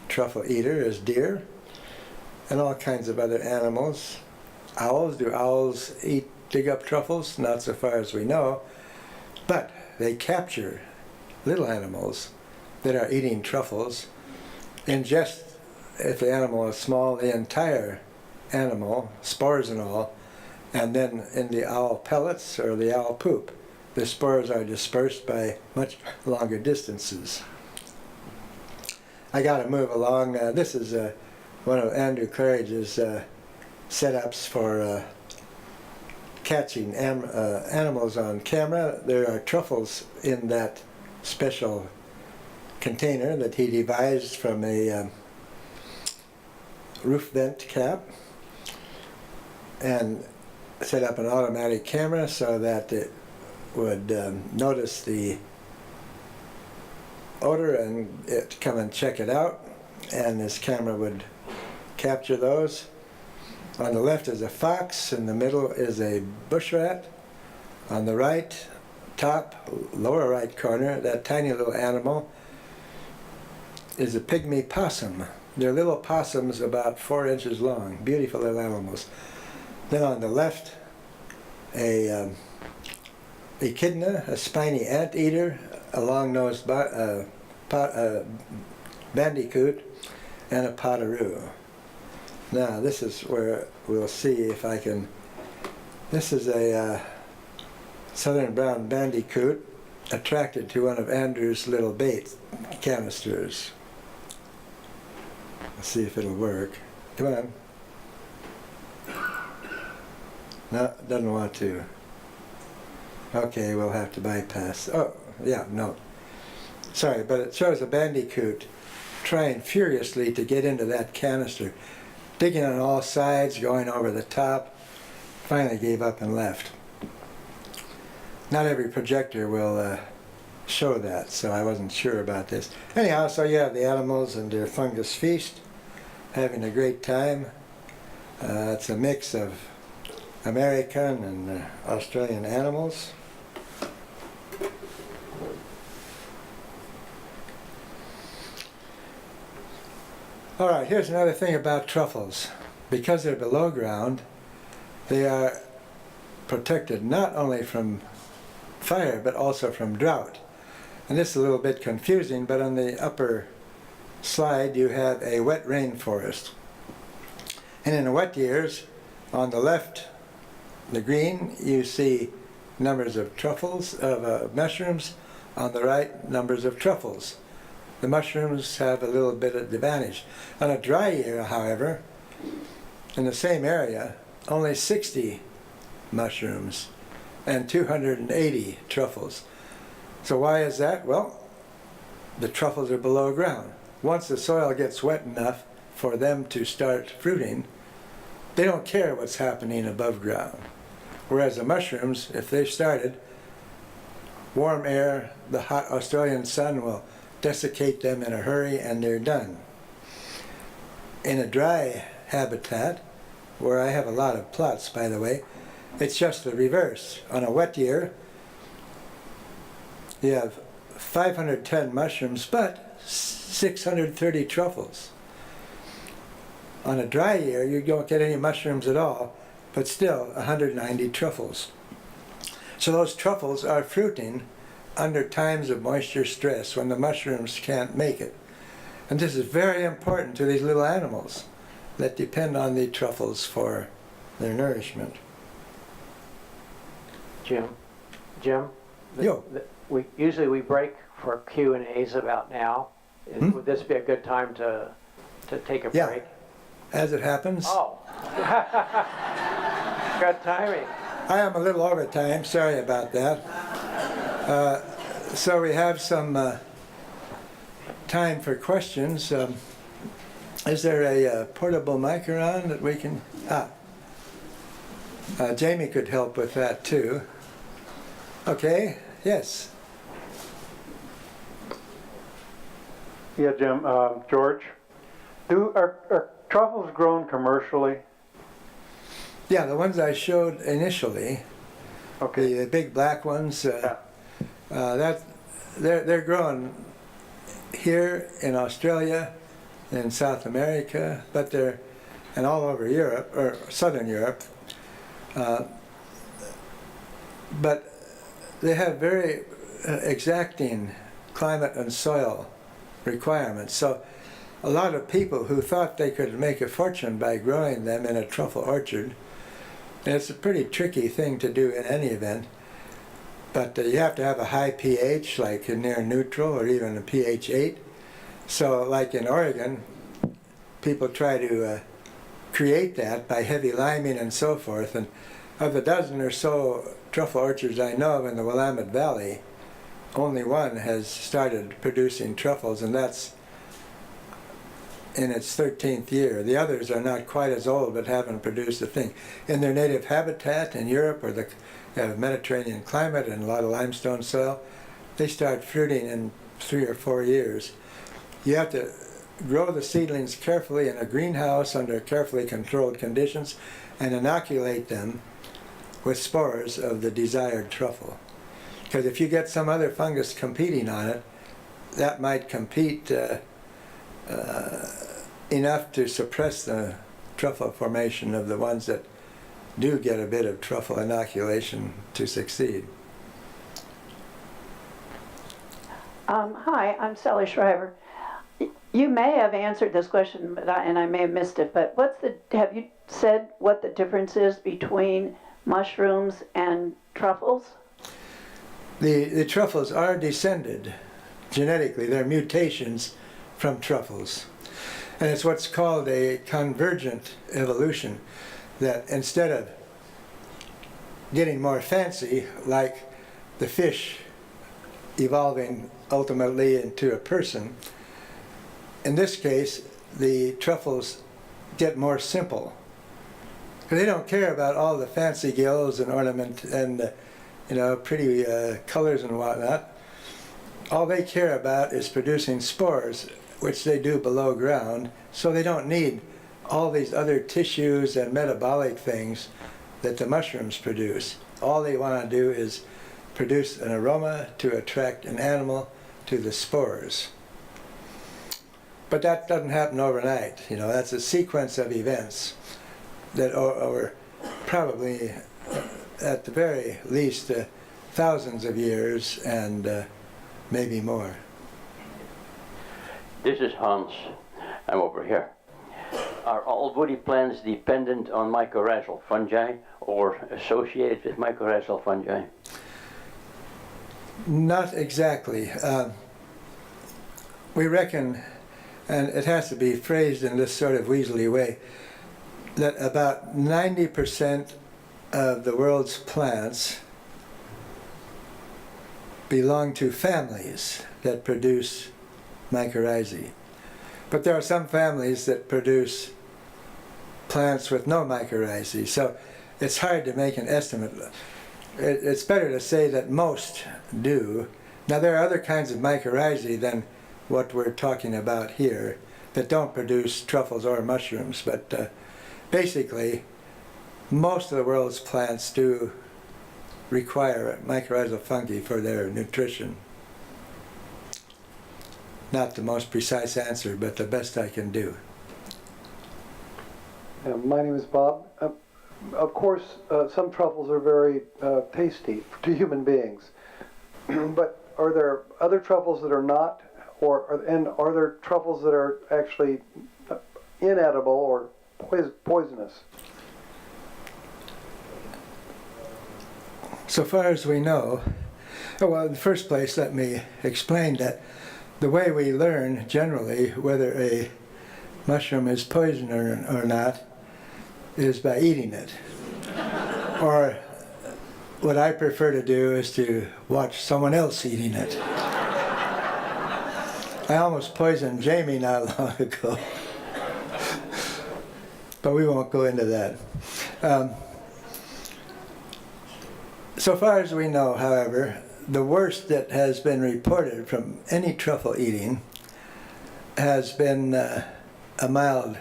truffle eater is deer, and all kinds of other animals. Owls. Do owls dig up truffles? Not so far as we know, but they capture little animals that are eating truffles, ingest, if the animal is small, the entire animal, spores and all, and then in the owl pellets or the owl poop, the spores are dispersed by much longer distances. I got to move along. This is one of Andrew Claridge's setups for catching animals on camera. There are truffles in that special container that he devised from a roof vent cap, and set up an automatic camera so that it would notice the odor and it come and check it out, and this camera would capture those. On the left is a fox, in the middle is a bushrat. On the right, lower right corner, that tiny little animal is a pygmy possum. They're little possums about 4 inches long, beautiful little animals. Then on the left, a echidna, a spiny anteater, a long-nosed bandicoot, and a potoroo. Now this is where we'll see if I can. This is a southern brown bandicoot attracted to one of Andrew's little bait canisters. Let's see if it'll work. Come on. No, it doesn't want to. Okay, we'll have to bypass. Oh, yeah, no. Sorry, but it shows a bandicoot trying furiously to get into that canister, digging on all sides, going over the top, finally gave up and left. Not every projector will show that, so I wasn't sure about this. Anyhow, so you have the animals and their fungus feast, having a great time. It's a mix of American and Australian animals. All right, here's another thing about truffles. Because they're below ground, they are protected not only from fire but also from drought. And this is a little bit confusing, but on the upper slide you have a wet rainforest. And in the wet years, on the left, the green, you see numbers of truffles, of mushrooms. On the right, numbers of truffles. the mushrooms have a little bit of advantage. On a dry year, however, in the same area, only 60 mushrooms and 280 truffles. So why is that? Well, the truffles are below ground. Once the soil gets wet enough for them to start fruiting, they don't care what's happening above ground. Whereas the mushrooms, if they've started, warm air, the hot Australian sun will desiccate them in a hurry and they're done. In a dry habitat, where I have a lot of plots, by the way, it's just the reverse. On a wet year, you have 510 mushrooms, but 630 truffles. On a dry year, you don't get any mushrooms at all, but still 190 truffles. So those truffles are fruiting under times of moisture stress when the mushrooms can't make it. And this is very important to these little animals that depend on the truffles for their nourishment. Jim, Yo. we break for Q&As about now. Would this be a good time to take a Yeah. break? As it happens, Oh. Good timing. I am a little over time, sorry about that. So we have some time for questions. Is there a portable mic around that we can, Jamie could help with that too. Okay, yes. Yeah, Jim, George, are truffles grown commercially? Yeah, the ones I showed initially, Okay. the big black ones, Yeah. they're grown here in Australia, in South America, and all over Europe, or Southern Europe. But they have very exacting climate and soil requirements. So a lot of people who thought they could make a fortune by growing them in a truffle orchard, and it's a pretty tricky thing to do in any event, but you have to have a high pH, like near neutral or even a pH 8. So like in Oregon, people try to create that by heavy liming and so forth. And of a dozen or so truffle orchards I know of in the Willamette Valley, only one has started producing truffles, and that's in its 13th year. The others are not quite as old but haven't produced a thing. In their native habitat in Europe, where they have Mediterranean climate and a lot of limestone soil, they start fruiting in 3 or 4 years. You have to grow the seedlings carefully in a greenhouse under carefully controlled conditions and inoculate them with spores of the desired truffle. Because if you get some other fungus competing on it, that might compete enough to suppress the truffle formation of the ones that do get a bit of truffle inoculation to succeed. Hi, I'm Sally Shriver. You may have answered this question, but I may have missed it. But have you said what the difference is between mushrooms and truffles? The truffles are descended genetically. They're mutations from truffles. And it's what's called a convergent evolution, that instead of getting more fancy, like the fish evolving ultimately into a person, in this case, the truffles get more simple. They don't care about all the fancy gills and ornament and pretty colors and whatnot. All they care about is producing spores, which they do below ground, so they don't need all these other tissues and metabolic things that the mushrooms produce. All they want to do is produce an aroma to attract an animal to the spores. But that doesn't happen overnight. That's a sequence of events that over probably, at the very least, thousands of years and maybe more. This is Hans. I'm over here. Are all woody plants dependent on mycorrhizal fungi or associated with mycorrhizal fungi? Not exactly. we reckon, and it has to be phrased in this sort of weaselly way, that about 90% of the world's plants belong to families that produce mycorrhizae. But there are some families that produce plants with no mycorrhizae, so it's hard to make an estimate. It's better to say that most do. Now there are other kinds of mycorrhizae than what we're talking about here that don't produce truffles or mushrooms, but basically most of the world's plants do require mycorrhizal fungi for their nutrition. Not the most precise answer, but the best I can do. My name is Bob. Of course, some truffles are very tasty to human beings, but are there other truffles that are not, and are there truffles that are actually inedible or poisonous? So far as we know, well, in the first place, let me explain that the way we learn generally whether a mushroom is poison or not is by eating it. Or what I prefer to do is to watch someone else eating it. I almost poisoned Jamie not long ago. But we won't go into that. So far as we know, however, the worst that has been reported from any truffle eating has been a mild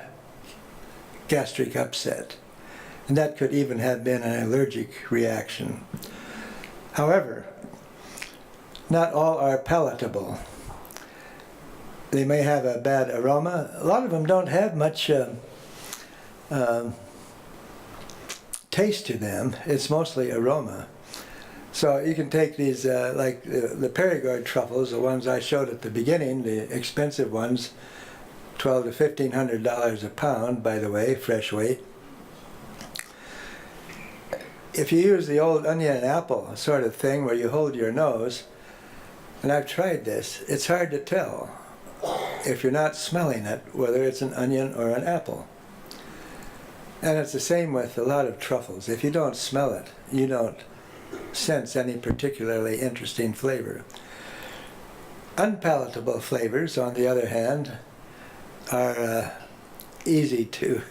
gastric upset. And that could even have been an allergic reaction. However, not all are palatable. They may have a bad aroma. A lot of them don't have much taste to them. It's mostly aroma. So you can take these, like the Perigord truffles, the ones I showed at the beginning, the expensive ones, $1,200 to $1,500 a pound, by the way, fresh weight. If you use the old onion and apple sort of thing where you hold your nose, and I've tried this, it's hard to tell if you're not smelling it whether it's an onion or an apple. And it's the same with a lot of truffles. If you don't smell it, you don't sense any particularly interesting flavor. Unpalatable flavors, on the other hand, are easy to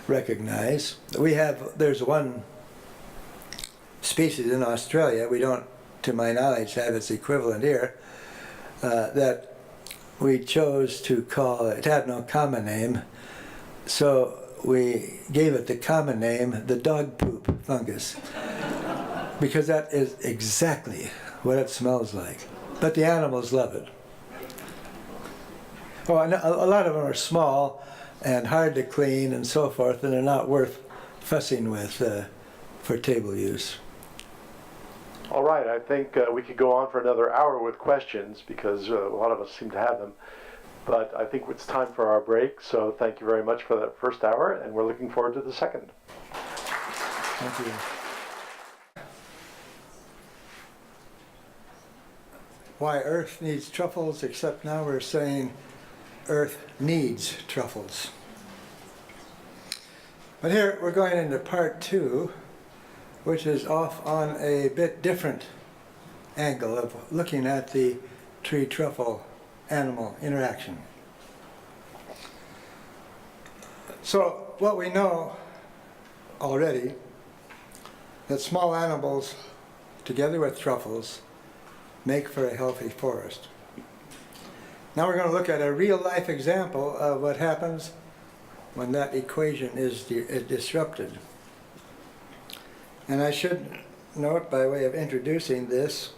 recognize. There's one species in Australia, we don't, to my knowledge, have its equivalent here, that we chose to call, it had no common name, so we gave it the common name, the dog poop fungus, because that is exactly what it smells like. But the animals love it. Oh, and a lot of them are small and hard to clean and so forth, and they're not worth fussing with for table use. All right, I think we could go on for another hour with questions because a lot of us seem to have them. But I think it's time for our break, so thank you very much for that first hour, and we're looking forward to the second. Thank you. Why Earth needs truffles, except now we're saying Earth needs truffles. But here we're going into part 2, which is off on a bit different angle of looking at the tree-truffle animal interaction. So what we know already, that small animals together with truffles make for a healthy forest. Now we're going to look at a real-life example of what happens when that equation is disrupted. And I should note, by way of introducing this,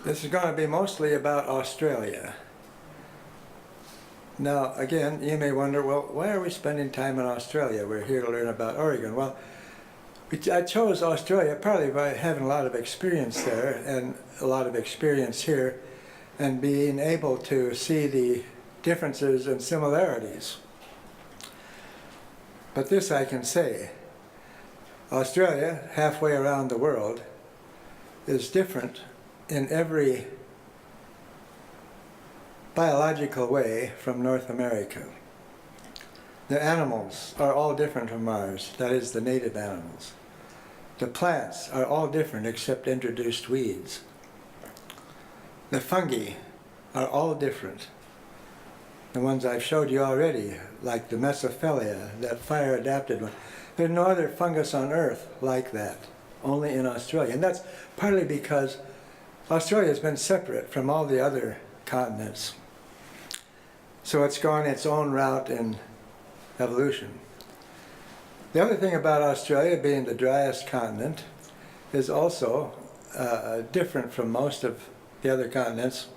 this is going to be mostly about Australia. Now, again, you may wonder, well, why are we spending time in Australia? We're here to learn about Oregon. Well, I chose Australia partly by having a lot of experience there and a lot of experience here and being able to see the differences and similarities. But this I can say. Australia, halfway around the world, is different in every biological way from North America. The animals are all different from ours, that is, the native animals. The plants are all different except introduced weeds. The fungi are all different. The ones I've showed you already, like the Meso Failure, that fire-adapted one. There's no other fungus on Earth like that, only in Australia. And that's partly because Australia has been separate from all the other continents. So it's gone its own route in evolution. The other thing about Australia, being the driest continent, is also different from most of the other continents.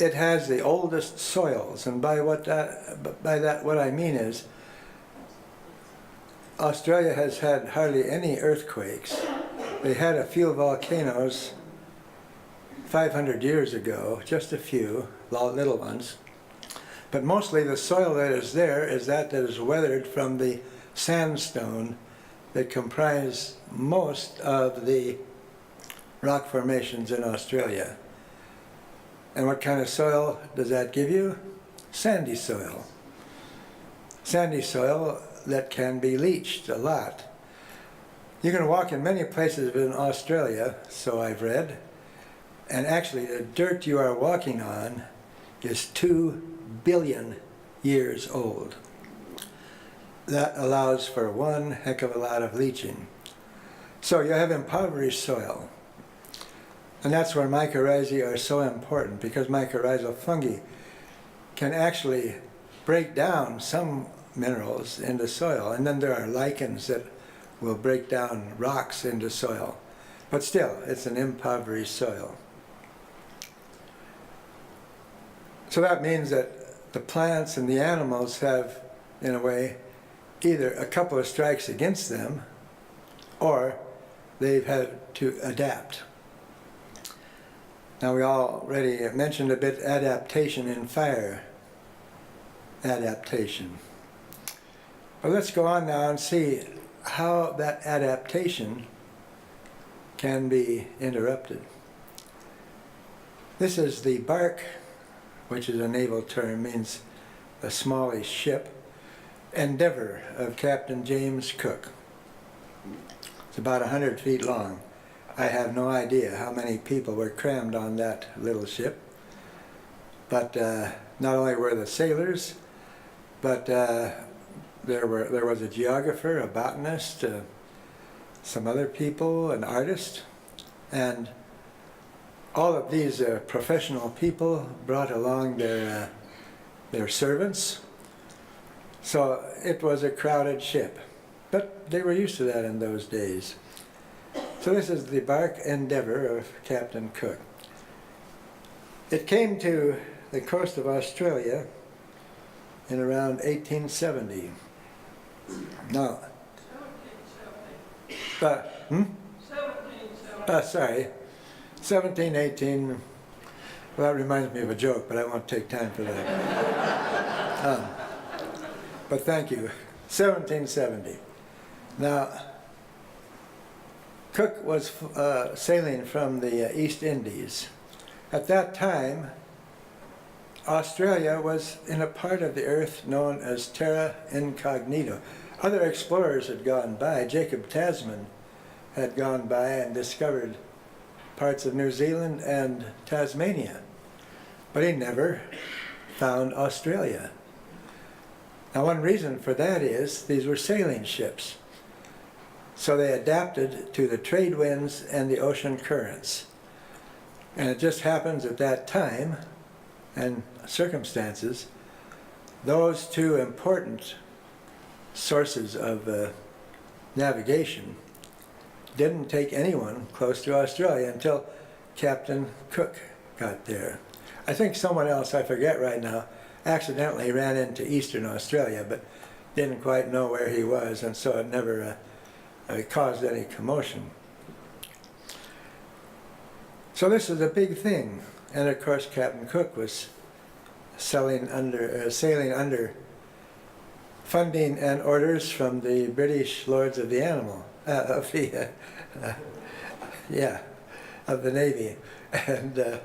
It has the oldest soils, and by that what I mean is Australia has had hardly any earthquakes. They had a few volcanoes 500 years ago, just a few, little ones. But mostly the soil that is there is that is weathered from the sandstone that comprise most of the rock formations in Australia. And what kind of soil does that give you? Sandy soil. Sandy soil that can be leached a lot. You can walk in many places in Australia, so I've read, and actually the dirt you are walking on is 2 billion years old. That allows for one heck of a lot of leaching. So you have impoverished soil. And that's where mycorrhizae are so important, because mycorrhizal fungi can actually break down some minerals into soil. And then there are lichens that will break down rocks into soil. But still, it's an impoverished soil. So that means that the plants and the animals have, in a way, either a couple of strikes against them, or they've had to adapt. Now, we already mentioned a bit adaptation in fire adaptation. But let's go on now and see how that adaptation can be interrupted. This is the bark, which is a naval term, means a smallish ship, Endeavour of Captain James Cook. It's about 100 feet long. I have no idea how many people were crammed on that little ship. But not only were the sailors, but there was a geographer, a botanist, some other people, an artist, and all of these professional people brought along their servants. So it was a crowded ship, but they were used to that in those days. So this is the bark Endeavour of Captain Cook. It came to the coast of Australia in around 1870. Now, 17, 18. Well, that reminds me of a joke, but I won't take time for that. But thank you. 1770. Now, Cook was sailing from the East Indies. At that time, Australia was in a part of the earth known as terra incognita. Other explorers had gone by. Jacob Tasman had gone by and discovered parts of New Zealand and Tasmania, but he never found Australia. Now, one reason for that is these were sailing ships, so they adapted to the trade winds and the ocean currents. And it just happens at that time and circumstances, those two important sources of navigation didn't take anyone close to Australia until Captain Cook got there. I think someone else, I forget right now, accidentally ran into Eastern Australia, but didn't quite know where he was, and so it never caused any commotion. So this is a big thing, and of course Captain Cook was sailing under funding and orders from the British Lords of the of the Navy, and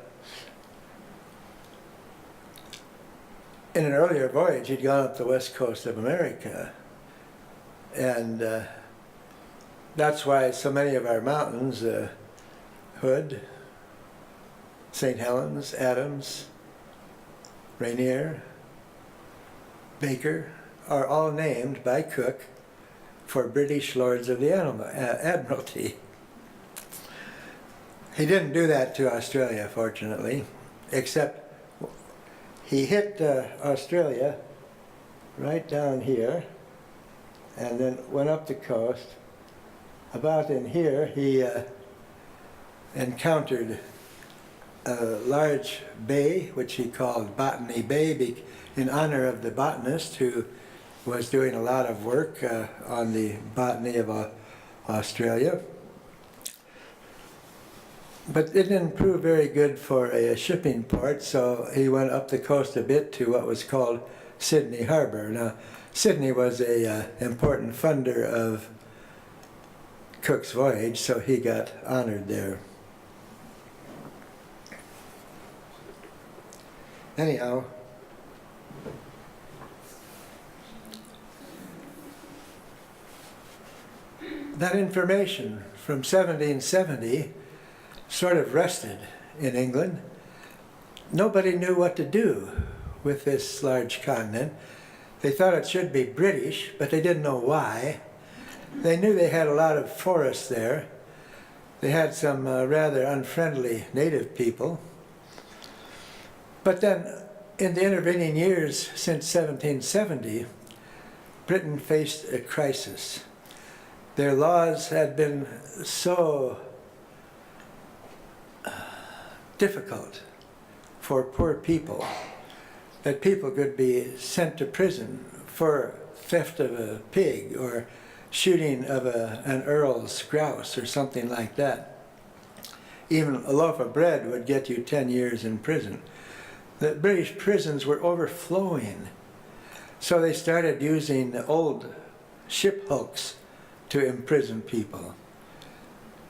in an earlier voyage, he'd gone up the west coast of America. And that's why so many of our mountains, Hood, St. Helens, Adams, Rainier, Baker, are all named by Cook for British Lords of the Admiralty. He didn't do that to Australia, fortunately, except he hit Australia right down here and then went up the coast. About in here, he encountered a large bay, which he called Botany Bay, in honor of the botanist who was doing a lot of work on the botany of Australia. But it didn't prove very good for a shipping port, so he went up the coast a bit to what was called Sydney Harbour. Now, Sydney was an important funder of Cook's voyage, so he got honored there. Anyhow, that information from 1770 sort of rested in England. Nobody knew what to do with this large continent. They thought it should be British, but they didn't know why. They knew they had a lot of forests there. They had some rather unfriendly native people. But then, in the intervening years since 1770, Britain faced a crisis. Their laws had been so difficult for poor people that people could be sent to prison for theft of a pig or shooting of an earl's grouse or something like that. Even a loaf of bread would get you 10 years in prison. The British prisons were overflowing, so they started using the old ship hulks to imprison people.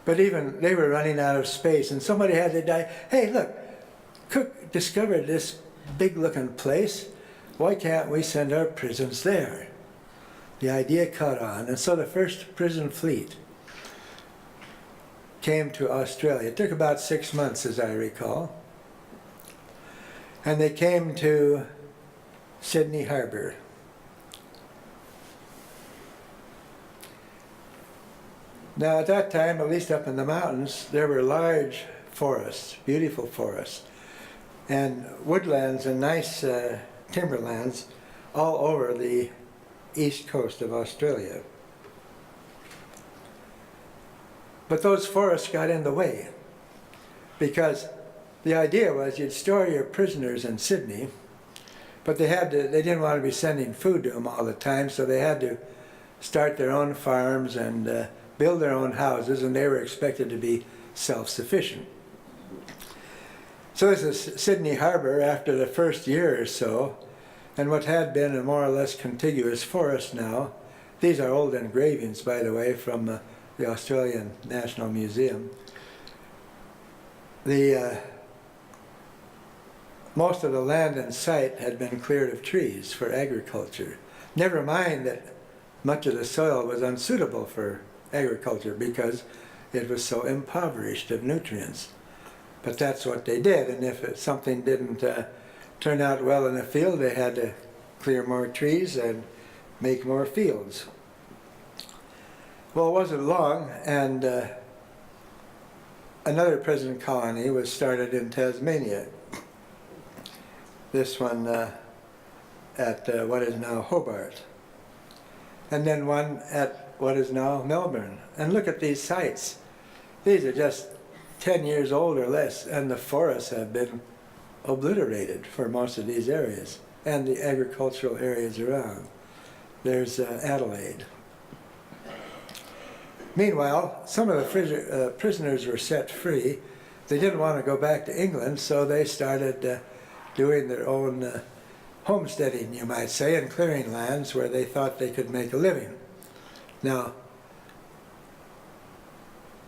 But even they were running out of space, and somebody had to die. Hey, look, Cook discovered this big-looking place. Why can't we send our prisons there? The idea caught on, and so the first prison fleet came to Australia. It took about 6 months, as I recall. And they came to Sydney Harbour. Now at that time, at least up in the mountains, there were large forests, beautiful forests, and woodlands and nice timberlands all over the east coast of Australia. But those forests got in the way, because the idea was you'd store your prisoners in Sydney, but they didn't want to be sending food to them all the time, so they had to start their own farms and build their own houses, and they were expected to be self-sufficient. So this is Sydney Harbour after the first year or so, and what had been a more or less contiguous forest now. These are old engravings, by the way, from the Australian National Museum. Most of the land in sight had been cleared of trees for agriculture. Never mind that much of the soil was unsuitable for agriculture because it was so impoverished of nutrients. But that's what they did, and if something didn't turn out well in the field, they had to clear more trees and make more fields. Well, it wasn't long, and another prison colony was started in Tasmania. This one at what is now Hobart. And then one at what is now Melbourne. And look at these sites. These are just 10 years old or less, and the forests have been obliterated for most of these areas, and the agricultural areas around. There's Adelaide. Meanwhile, some of the prisoners were set free. They didn't want to go back to England, so they started doing their own homesteading, you might say, and clearing lands where they thought they could make a living. Now,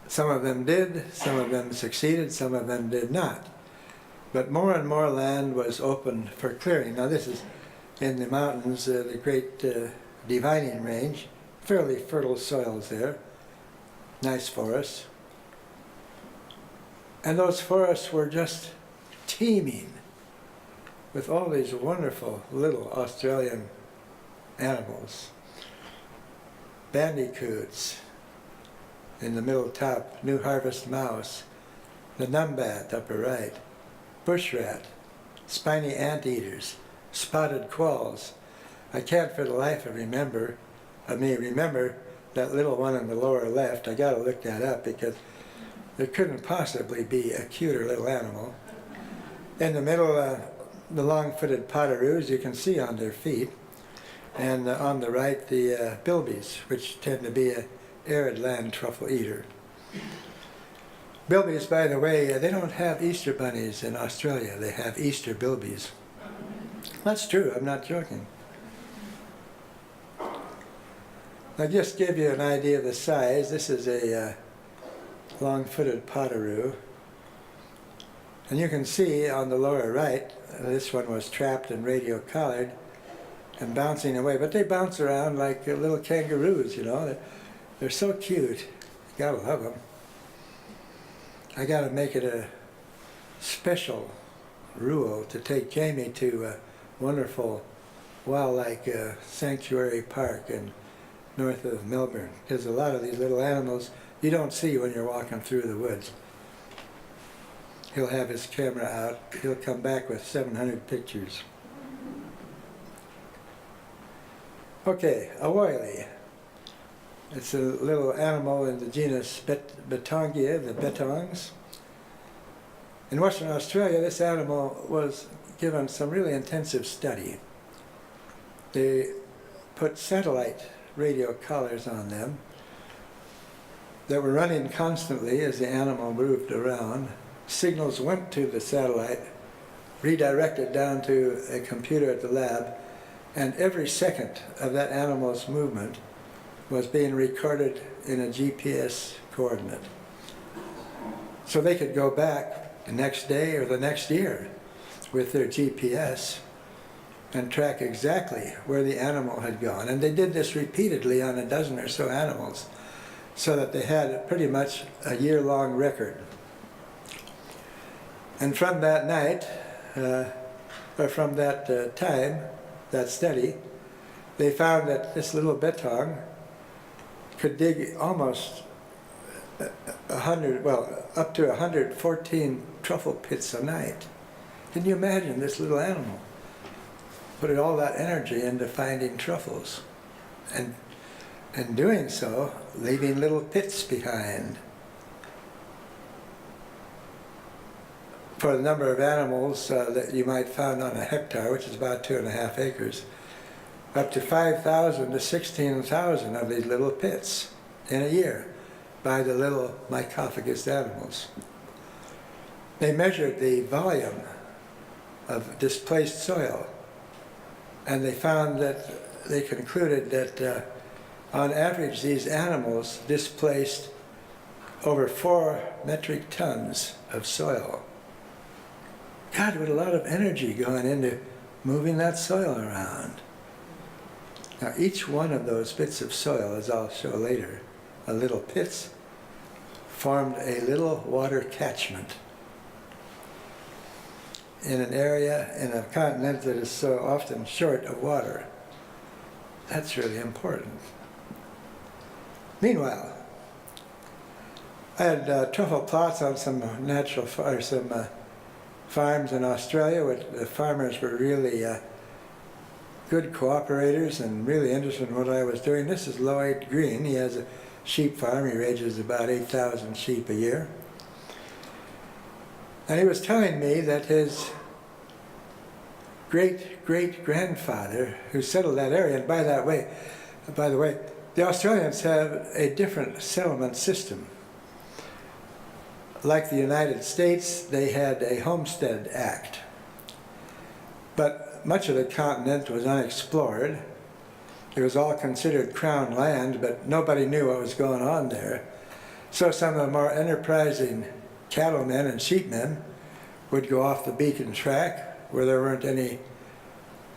some of them did, some of them succeeded, some of them did not. But more and more land was opened for clearing. Now this is in the mountains, the great dividing range, fairly fertile soils there, nice forests. And those forests were just teeming with all these wonderful little Australian animals. Bandicoots in the middle top, New Harvest mouse, the numbat upper right, bushrat, spiny anteaters, spotted quolls. I can't for the life of remember that little one in the lower left. I gotta look that up because there couldn't possibly be a cuter little animal. In the middle, the long-footed potoroos you can see on their feet. And on the right, the bilbies, which tend to be an arid land truffle eater. Bilbies, by the way, they don't have Easter bunnies in Australia. They have Easter bilbies. That's true, I'm not joking. I'll just give you an idea of the size. This is a long-footed potoroo. And you can see on the lower right, this one was trapped and radio-collared and bouncing away. But they bounce around like little kangaroos, you know. They're so cute. You gotta love them. I gotta make it a special rule to take Jamie to a wonderful wildlife sanctuary park in north of Melbourne. There's a lot of these little animals you don't see when you're walking through the woods. He'll have his camera out. He'll come back with 700 pictures. Okay, a woylie. It's a little animal in the genus Betongia, the betongs. In Western Australia, this animal was given some really intensive study. They put satellite radio collars on them that were running constantly as the animal moved around. Signals went to the satellite, redirected down to a computer at the lab, and every second of that animal's movement was being recorded in a GPS coordinate. So they could go back the next day or the next year with their GPS and track exactly where the animal had gone. And they did this repeatedly on a dozen or so animals, so that they had pretty much a year-long record. And from that night, or from that time, that study, they found that this little betong could dig almost 100, well, up to 114 truffle pits a night. Can you imagine this little animal putting all that energy into finding truffles, and in doing so, leaving little pits behind? For the number of animals that you might find on a hectare, which is about 2.5 acres, up to 5,000 to 16,000 of these little pits in a year by the little mycophagous animals. They measured the volume of displaced soil, and they found that, they concluded that on average these animals displaced over 4 metric tons of soil. God, with a lot of energy going into moving that soil around. Now each one of those bits of soil, as I'll show later, little pits, formed a little water catchment in an area, in a continent that is so often short of water. That's really important. Meanwhile, I had truffle plots on some natural, or some farms in Australia where the farmers were really good cooperators and really interested in what I was doing. This is Lloyd Green. He has a sheep farm. He raises about 8,000 sheep a year. And he was telling me that his great-great-grandfather, who settled that area, and by the way, the Australians have a different settlement system. Like the United States, they had a Homestead Act. But much of the continent was unexplored. It was all considered Crown land, but nobody knew what was going on there. So some of the more enterprising cattlemen and sheepmen would go off the beacon track where there weren't any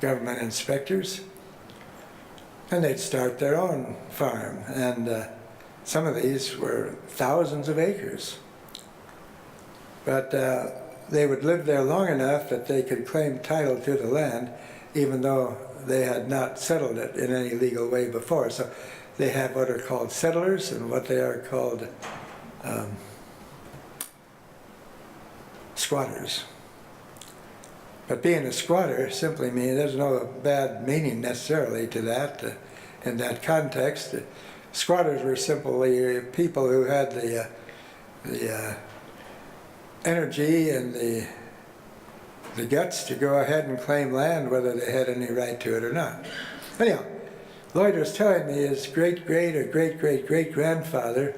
government inspectors, and they'd start their own farm. And some of these were thousands of acres. But they would live there long enough that they could claim title to the land, even though they had not settled it in any legal way before. So they have what are called settlers and what they are called squatters. But being a squatter simply means, there's no bad meaning necessarily to that in that context. Squatters were simply people who had the energy and the guts to go ahead and claim land, whether they had any right to it or not. Anyhow, Lloyd was telling me his great-great or great-great-great-grandfather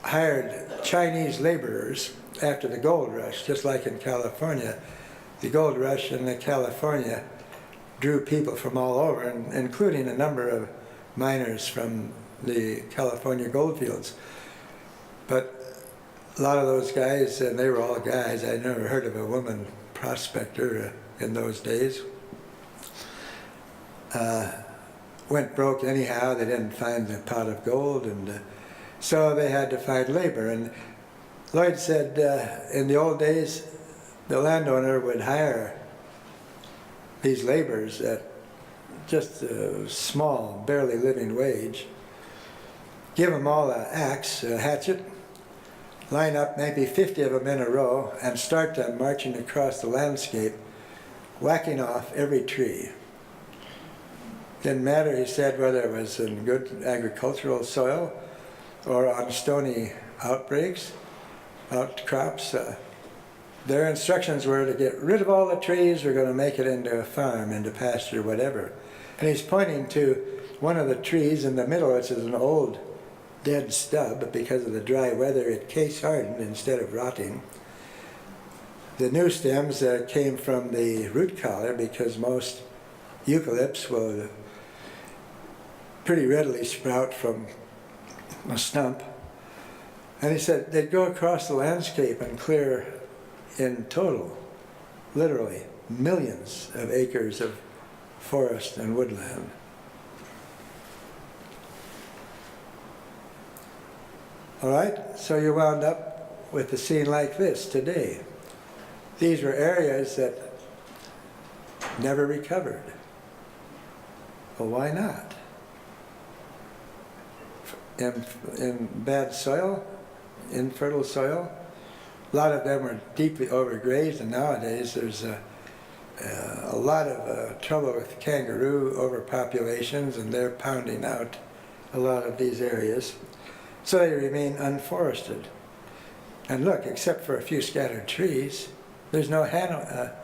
hired Chinese laborers after the gold rush, just like in California. The gold rush in California drew people from all over, including a number of miners from the California goldfields. But a lot of those guys, and they were all guys, I never heard of a woman prospector in those days, went broke anyhow. They didn't find the pot of gold, and so they had to find labor. And Lloyd said in the old days, the landowner would hire these laborers at just a small, barely living wage, give them all an axe, a hatchet, line up maybe 50 of them in a row, and start them marching across the landscape, whacking off every tree. Didn't matter, he said, whether it was in good agricultural soil or on stony outbreaks, outcrops. Their instructions were to get rid of all the trees, we're going to make it into a farm, into pasture, whatever. And he's pointing to one of the trees in the middle, which is an old dead stub, but because of the dry weather it case hardened instead of rotting. The new stems came from the root collar, because most eucalypts will pretty readily sprout from a stump. And he said they'd go across the landscape and clear in total, literally, millions of acres of forest and woodland. All right, so you wound up with a scene like this today. These were areas that never recovered. Well, why not? In bad soil, infertile soil, a lot of them were deeply overgrazed, and nowadays there's a lot of trouble with kangaroo overpopulations, and they're pounding out a lot of these areas. So they remain unforested. And look, except for a few scattered trees, there's no habitat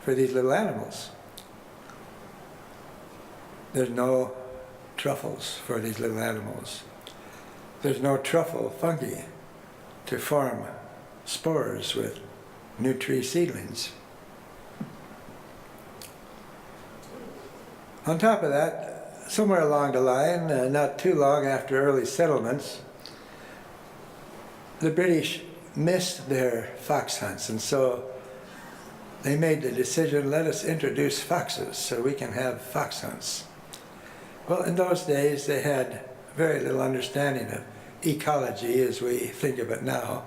for these little animals. There's no truffles for these little animals. There's no truffle fungi to form spores with new tree seedlings. On top of that, somewhere along the line, not too long after early settlements, the British missed their fox hunts, and so they made the decision, let us introduce foxes so we can have fox hunts. Well, in those days they had very little understanding of ecology as we think of it now,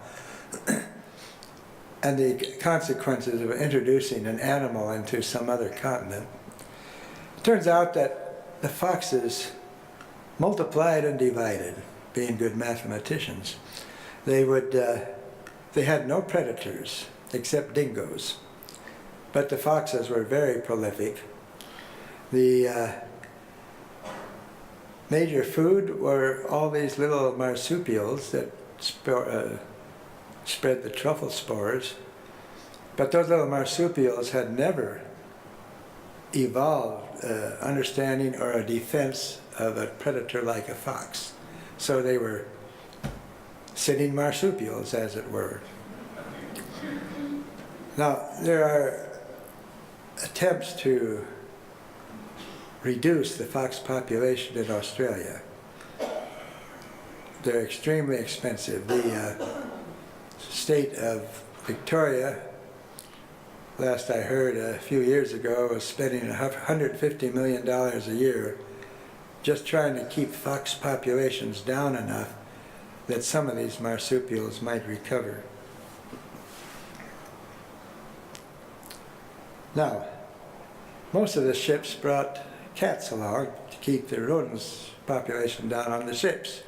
and the consequences of introducing an animal into some other continent. It turns out that the foxes multiplied and divided, being good mathematicians. They had no predators except dingoes, but the foxes were very prolific. The major food were all these little marsupials that spread the truffle spores, but those little marsupials had never evolved understanding or a defense of a predator like a fox. So they were sitting marsupials, as it were. Now, there are attempts to reduce the fox population in Australia. They're extremely expensive. The state of Victoria last I heard a few years ago, was spending $150 million a year just trying to keep fox populations down enough that some of these marsupials might recover. Now, most of the ships brought cats along to keep the rodents population down on the ships.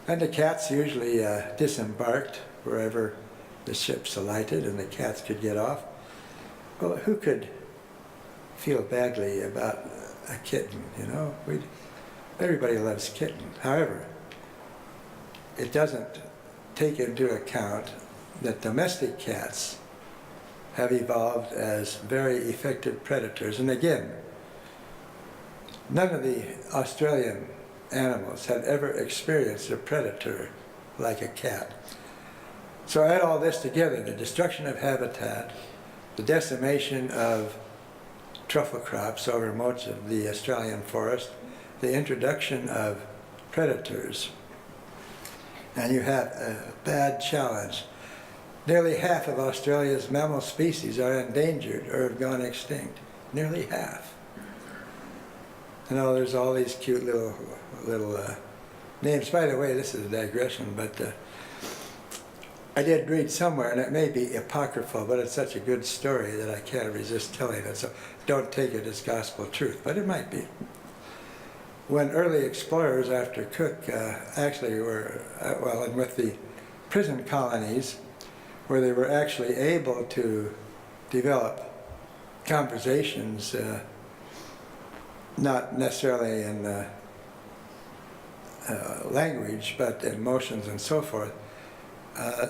And the cats usually disembarked wherever the ships alighted and the cats could get off. Well, who could feel badly about a kitten, you know? Everybody loves kittens. However, it doesn't take into account that domestic cats have evolved as very effective predators. And again, none of the Australian animals had ever experienced a predator like a cat. So add all this together, the destruction of habitat, the decimation of truffle crops over much of the Australian forest, the introduction of predators, and you have a bad challenge. Nearly half of Australia's mammal species are endangered or have gone extinct. Nearly half. You know, there's all these cute little names. By the way, this is a digression, but I did read somewhere, and it may be apocryphal, but it's such a good story that I can't resist telling it, so don't take it as gospel truth, but it might be. When early explorers after Cook actually were, and with the prison colonies, where they were actually able to develop conversations, not necessarily in language, but in motions and so forth.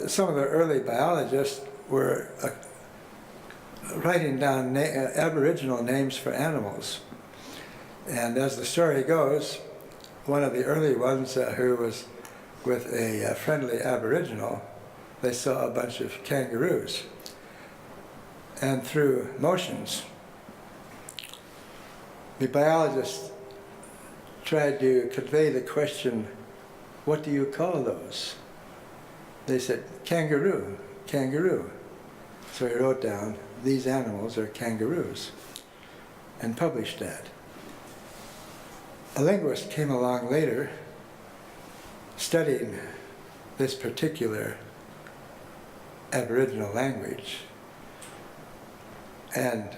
Some of the early biologists were writing down Aboriginal names for animals. And as the story goes, one of the early ones who was with a friendly Aboriginal, they saw a bunch of kangaroos. And through motions, the biologist tried to convey the question, what do you call those? They said, kangaroo, kangaroo. So he wrote down, these animals are kangaroos, and published that. A linguist came along later, studying this particular Aboriginal language, and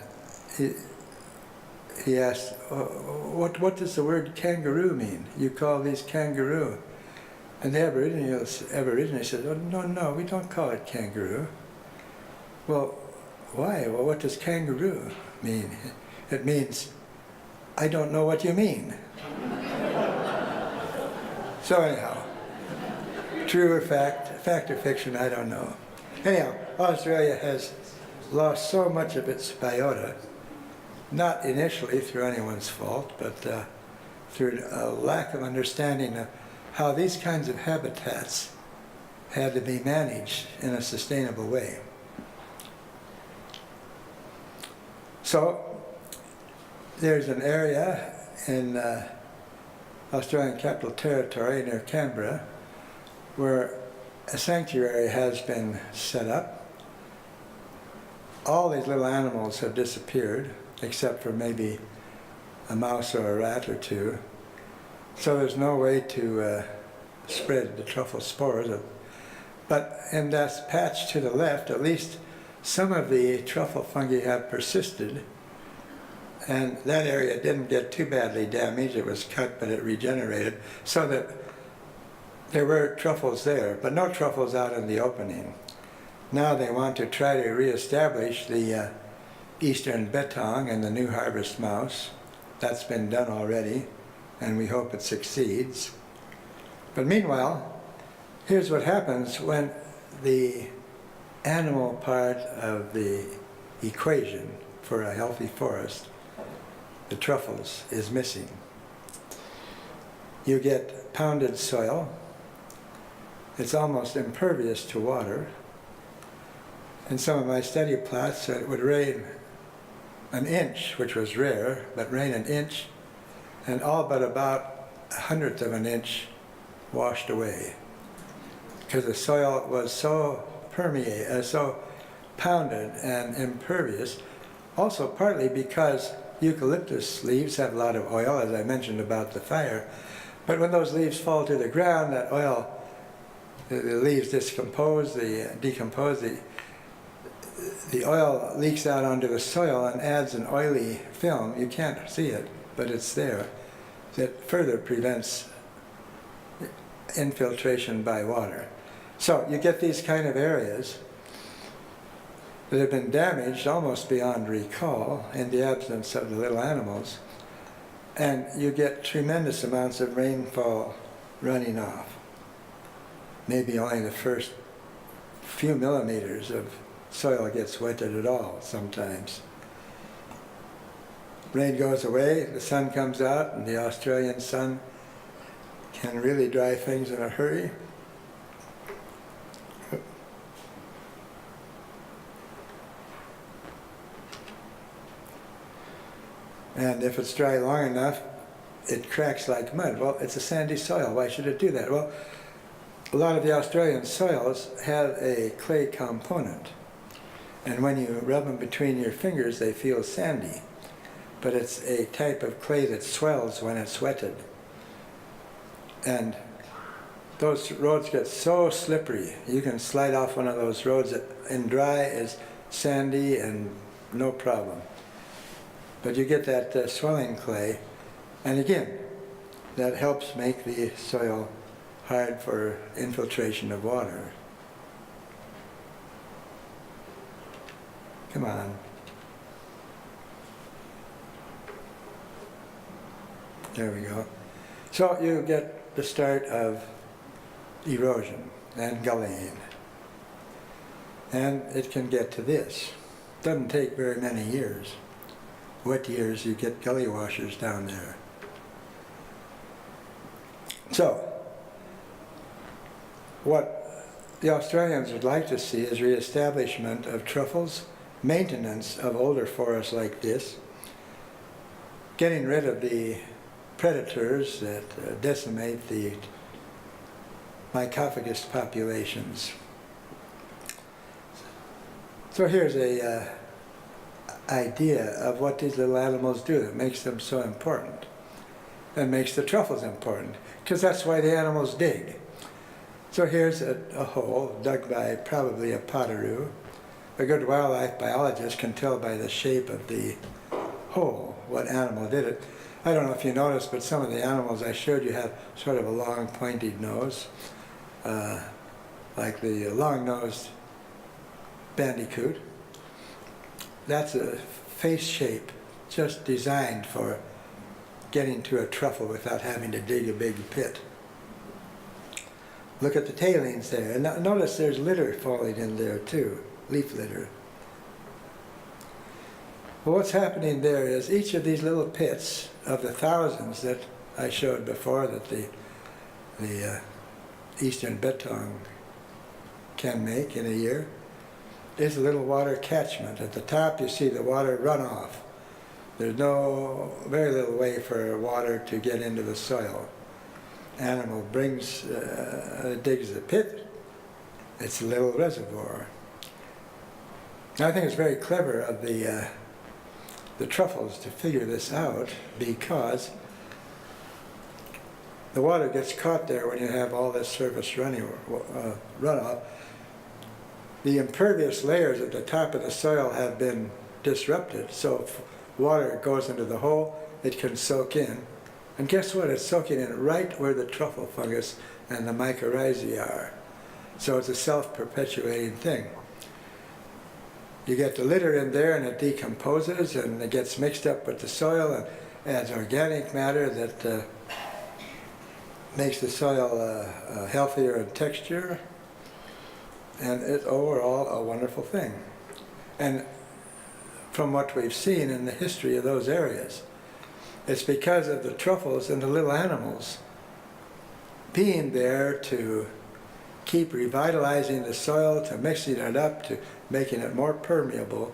he asked, what does the word kangaroo mean? You call these kangaroo? And the Aborigine said, oh, no, we don't call it kangaroo. Well, why? Well, what does kangaroo mean? It means, I don't know what you mean. So anyhow, true or fact or fiction, I don't know. Anyhow, Australia has lost so much of its biota, not initially through anyone's fault, but through a lack of understanding of how these kinds of habitats had to be managed in a sustainable way. So there's an area in Australian Capital Territory near Canberra where a sanctuary has been set up. All these little animals have disappeared, except for maybe a mouse or a rat or two. So there's no way to spread the truffle spores. But in that patch to the left, at least some of the truffle fungi have persisted. And that area didn't get too badly damaged. It was cut, but it regenerated, so that there were truffles there, but no truffles out in the opening. Now they want to try to reestablish the eastern betong and the new harvest mouse. That's been done already, and we hope it succeeds. But meanwhile, here's what happens when the animal part of the equation for a healthy forest, the truffles, is missing. You get pounded soil. It's almost impervious to water. In some of my study plots, it would rain an inch, which was rare, but rain an inch, and all but about 1/100th of an inch washed away, because the soil was so pounded and impervious, also partly because eucalyptus leaves have a lot of oil, as I mentioned about the fire. But when those leaves fall to the ground, that oil, the leaves decompose, the oil leaks out onto the soil and adds an oily film. You can't see it, but it's there. That further prevents infiltration by water. So you get these kind of areas that have been damaged almost beyond recall in the absence of the little animals, and you get tremendous amounts of rainfall running off. Maybe only the first few millimeters of soil gets wetted at all sometimes. Rain goes away, the sun comes out, and the Australian sun can really dry things in a hurry. And if it's dry long enough, it cracks like mud. Well, it's a sandy soil. Why should it do that? Well, a lot of the Australian soils have a clay component. And when you rub them between your fingers, they feel sandy. But it's a type of clay that swells when it's wetted. And those roads get so slippery. You can slide off one of those roads that in dry is sandy and no problem. But you get that swelling clay, and again, that helps make the soil hard for infiltration of water. Come on. There we go. So you get the start of erosion and gullying. And it can get to this. Doesn't take very many years. Wet years, you get gully washers down there. So, what the Australians would like to see is reestablishment of truffles, maintenance of older forests like this, getting rid of the predators that decimate the Mycorrhizae populations. So here's a idea of what these little animals do that makes them so important and makes the truffles important, because that's why the animals dig. So here's a hole dug by probably a potaroo. A good wildlife biologist can tell by the shape of the hole what animal did it. I don't know if you noticed, but some of the animals I showed you have sort of a long pointed nose, like the long-nosed Bandicoot. That's a face shape just designed for getting to a truffle without having to dig a big pit. Look at the tailings there, and notice there's litter falling in there too, leaf litter. Well, what's happening there is each of these little pits of the thousands that I showed before that the eastern bettong can make in a year is a little water catchment. At the top you see the water runoff. There's very little way for water to get into the soil. Animal digs the pit, it's a little reservoir. I think it's very clever of the truffles to figure this out, because the water gets caught there when you have all this surface runoff. The impervious layers at the top of the soil have been disrupted, so if water goes into the hole, it can soak in. And guess what? It's soaking in right where the truffle fungus and the mycorrhizae are. So it's a self-perpetuating thing. You get the litter in there and it decomposes and it gets mixed up with the soil and adds organic matter that makes the soil healthier in texture. And it's overall a wonderful thing. And from what we've seen in the history of those areas, it's because of the truffles and the little animals being there to keep revitalizing the soil, to mixing it up, to making it more permeable,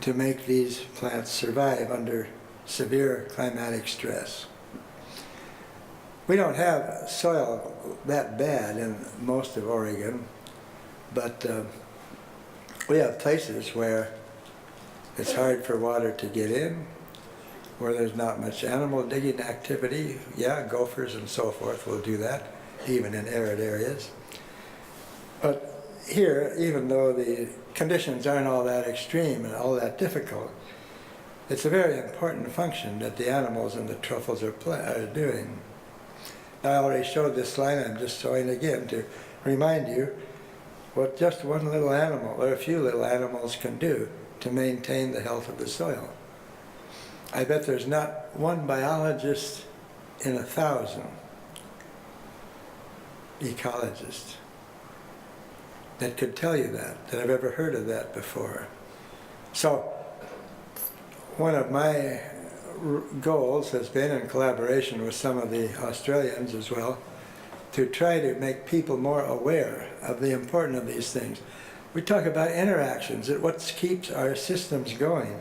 to make these plants survive under severe climatic stress. We don't have soil that bad in most of Oregon, but we have places where it's hard for water to get in, where there's not much animal digging activity. Yeah, gophers and so forth will do that, even in arid areas. But here, even though the conditions aren't all that extreme and all that difficult, it's a very important function that the animals and the truffles are doing. I already showed this slide, I'm just showing it again to remind you what just one little animal or a few little animals can do to maintain the health of the soil. I bet there's not one biologist in 1,000 ecologists that could tell you that I've ever heard of that before. So one of my goals has been, in collaboration with some of the Australians as well, to try to make people more aware of the importance of these things. We talk about interactions, what keeps our systems going.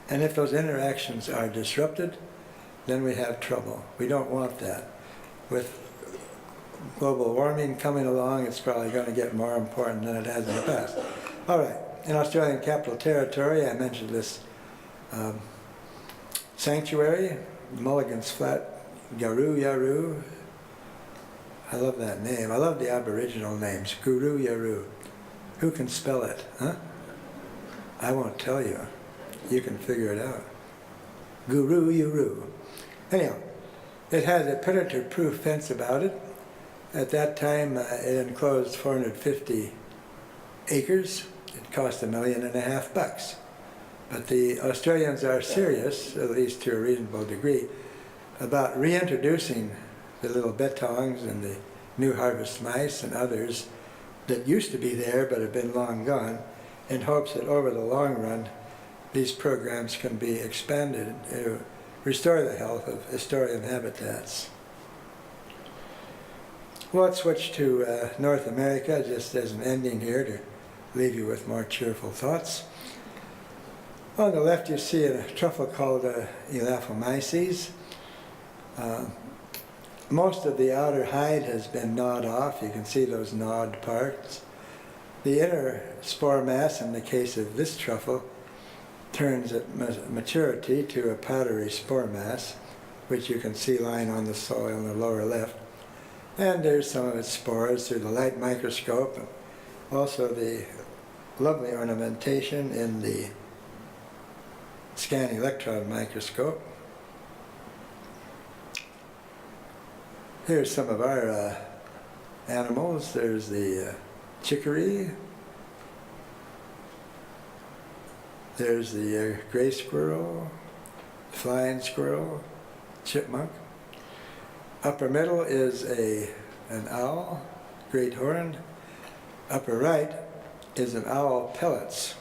And if those interactions are disrupted, then we have trouble. We don't want that. With global warming coming along, it's probably going to get more important than it has in the past. All right, in Australian Capital Territory, I mentioned this sanctuary, Mulligan's Flat, Guru Yaru. I love that name. I love the Aboriginal names, Guru Yaru. Who can spell it, huh? I won't tell you. You can figure it out. Guru Yaru. Anyhow, it has a predator-proof fence about it. At that time, it enclosed 450 acres. It cost $1.5 million bucks. But the Australians are serious, at least to a reasonable degree, about reintroducing the little bettongs and the new harvest mice and others that used to be there but have been long gone, in hopes that over the long run these programs can be expanded to restore the health of historian habitats. Well, let's switch to North America, just as an ending here to leave you with more cheerful thoughts. On the left you see a truffle called Elaphomyces. Most of the outer hide has been gnawed off. You can see those gnawed parts. The inner spore mass, in the case of this truffle, turns at maturity to a powdery spore mass, which you can see lying on the soil in the lower left. And there's some of its spores through the light microscope, and also the lovely ornamentation in the scanning electron microscope. Here's some of our animals. There's the chicory. There's the gray squirrel, flying squirrel, chipmunk. Upper middle is an owl, great horned. Upper right is an owl pellets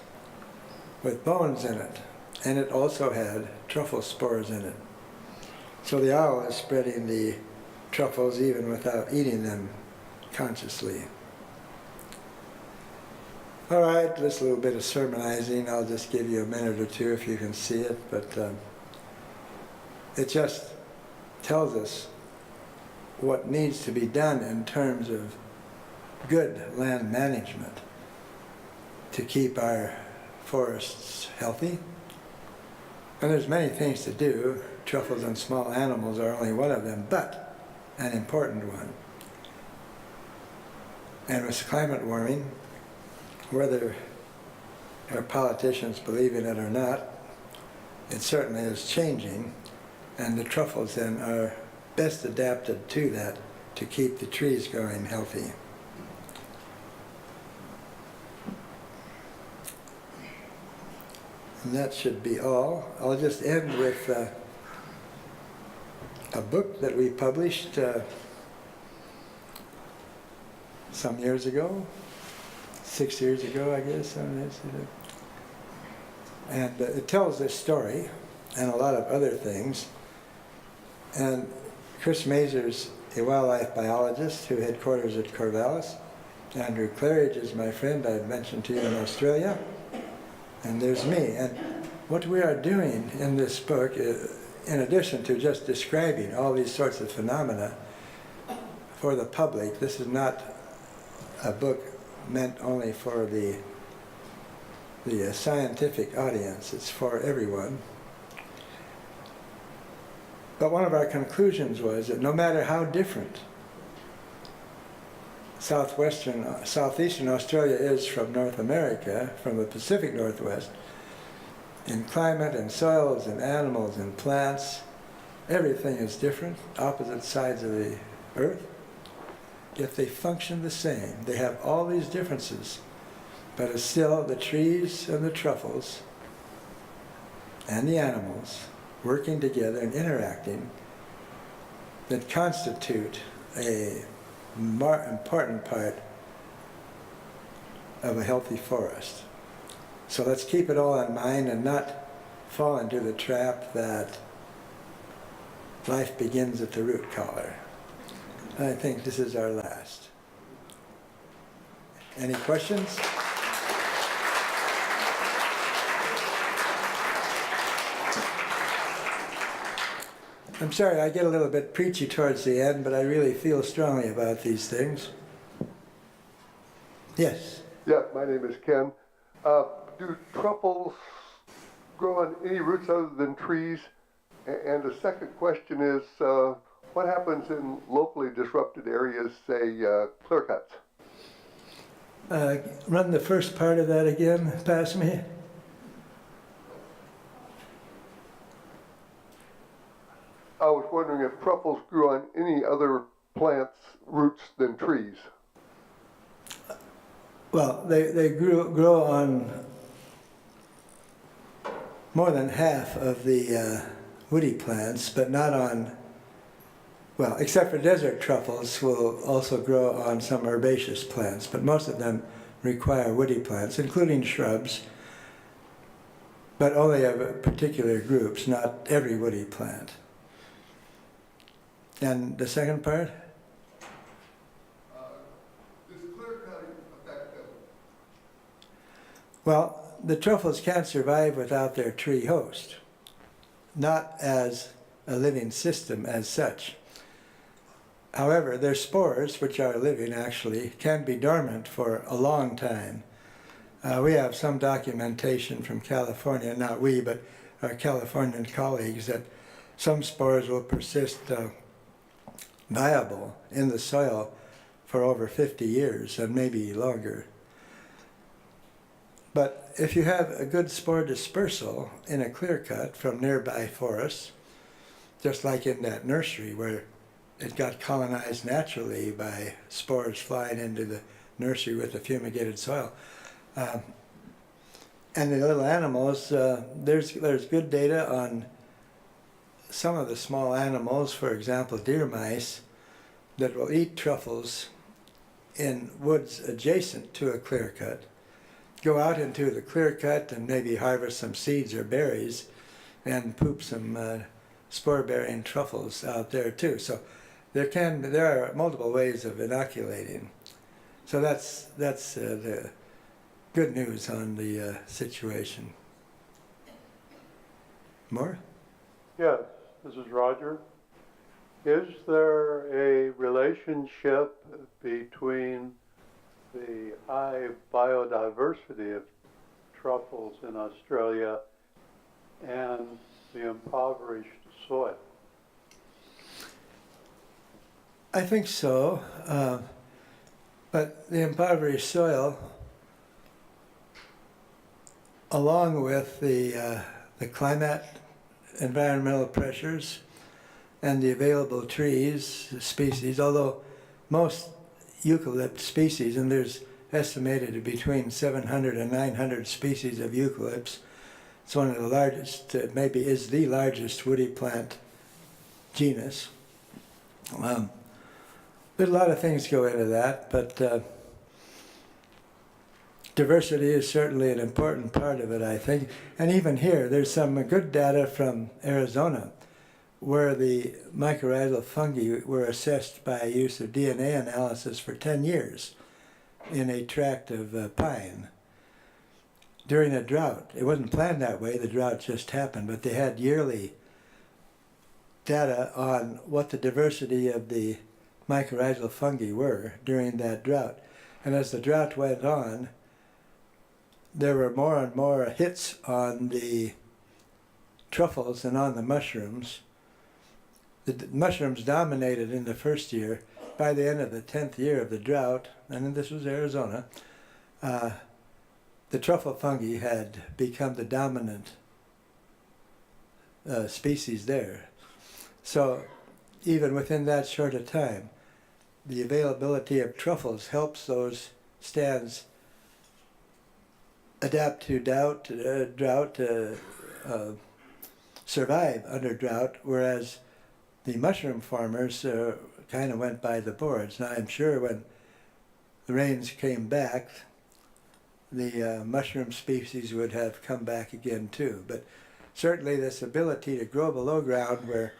with bones in it, and it also had truffle spores in it. So the owl is spreading the truffles even without eating them consciously. All right, this little bit of sermonizing, I'll just give you a minute or two if you can see it, but it just tells us what needs to be done in terms of good land management to keep our forests healthy. And there's many things to do. Truffles and small animals are only one of them, but an important one. And with climate warming, whether our politicians believe in it or not, it certainly is changing, and the truffles then are best adapted to that to keep the trees going healthy. And that should be all. I'll just end with a book that we published some years ago, 6 years ago, I guess, 7 years ago. And it tells this story and a lot of other things. And Chris Mazur's a wildlife biologist who headquarters at Corvallis. Andrew Claridge is my friend I'd mentioned to you in Australia. And there's me. And what we are doing in this book, in addition to just describing all these sorts of phenomena for the public, this is not a book meant only for the the scientific audience. It's for everyone. But one of our conclusions was that no matter how different southeastern Australia is from North America, from the Pacific Northwest, in climate and soils and animals and plants, everything is different, opposite sides of the earth, yet they function the same. They have all these differences, but it's still the trees and the truffles and the animals working together and interacting that constitute a more important part of a healthy forest. So let's keep it all in mind and not fall into the trap that life begins at the root collar. I think this is our last. Any questions? I'm sorry, I get a little bit preachy towards the end, but I really feel strongly about these things. Yes? Yeah, my name is Ken. Do truffles grow on any roots other than trees? And the second question is, what happens in locally disrupted areas, say clear cuts? Run the first part of that again, pass me. I was wondering if truffles grew on any other plants' roots than trees. Well, they grow on more than half of the woody plants, but not on, well, except for desert truffles will also grow on some herbaceous plants, but most of them require woody plants, including shrubs, but only of particular groups, not every woody plant. And the second part? Does clear cutting affect them? Well, the truffles can't survive without their tree host, not as a living system as such. However, their spores, which are living actually, can be dormant for a long time. We have some documentation from California, not we, but our Californian colleagues, that some spores will persist viable in the soil for over 50 years and maybe longer. But if you have a good spore dispersal in a clear cut from nearby forests, just like in that nursery where it got colonized naturally by spores flying into the nursery with the fumigated soil, and the little animals, there's good data on some of the small animals, for example deer mice, that will eat truffles in woods adjacent to a clear cut, go out into the clear cut and maybe harvest some seeds or berries and poop some spore-bearing truffles out there too. So there are multiple ways of inoculating. So that's the good news on the situation. More? Yes, this is Roger. Is there a relationship between the high biodiversity of truffles in Australia and the impoverished soil? I think so, but the impoverished soil, along with the climate, environmental pressures, and the available trees, species, although most eucalypt species, and there's estimated to be between 700 and 900 species of eucalypts. It's one of the largest, maybe is the largest woody plant genus. There's a lot of things go into that, but diversity is certainly an important part of it, I think. And even here, there's some good data from Arizona where the mycorrhizal fungi were assessed by use of DNA analysis for 10 years in a tract of pine during a drought. It wasn't planned that way, the drought just happened, but they had yearly data on what the diversity of the mycorrhizal fungi were during that drought. And as the drought went on, there were more and more hits on the truffles than on the mushrooms. The mushrooms dominated in the first year. By the end of the 10th year of the drought, and this was Arizona, the truffle fungi had become the dominant species there. So even within that short a time, the availability of truffles helps those stands adapt to drought, survive under drought, whereas the mushroom farmers kind of went by the boards. Now I'm sure when the rains came back, the mushroom species would have come back again too. But certainly this ability to grow below ground where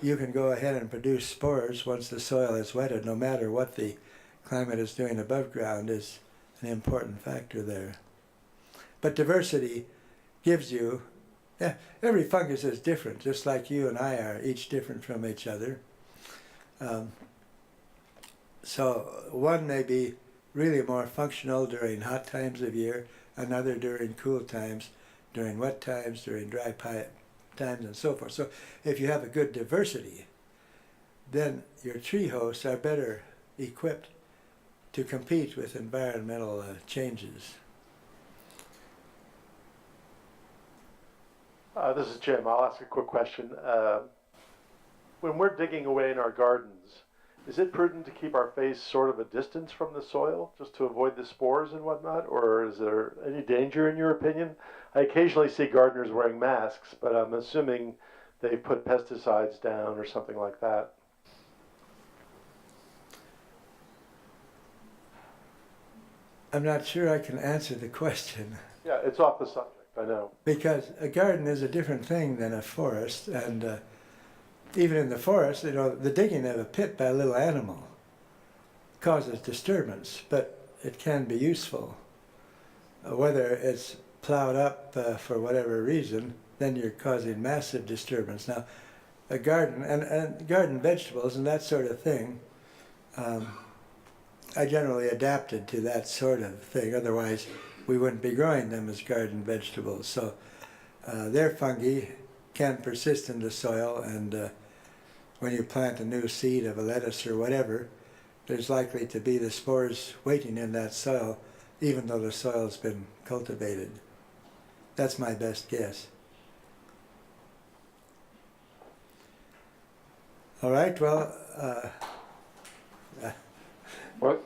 you can go ahead and produce spores once the soil is wetted, no matter what the climate is doing above ground, is an important factor there. But diversity gives you, every fungus is different, just like you and I are, each different from each other. So one may be really more functional during hot times of year, another during cool times, during wet times, during dry times, and so forth. So if you have a good diversity, then your tree hosts are better equipped to compete with environmental changes. This is Jim. I'll ask a quick question. When we're digging away in our gardens, is it prudent to keep our face sort of a distance from the soil just to avoid the spores and whatnot? Or is there any danger in your opinion? I occasionally see gardeners wearing masks, but I'm assuming they put pesticides down or something like that. I'm not sure I can answer the question. Yeah, it's off the subject, I know. Because a garden is a different thing than a forest, and even in the forest, you know, the digging of a pit by a little animal causes disturbance, but it can be useful. Whether it's plowed up for whatever reason, then you're causing massive disturbance. Now, a garden, and garden vegetables and that sort of thing, I generally adapted to that sort of thing, otherwise we wouldn't be growing them as garden vegetables. So their fungi can persist in the soil, and when you plant a new seed of a lettuce or whatever, there's likely to be the spores waiting in that soil, even though the soil's been cultivated. That's my best guess. All right, well, What?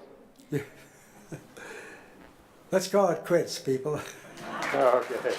let's call it quits, people. Okay.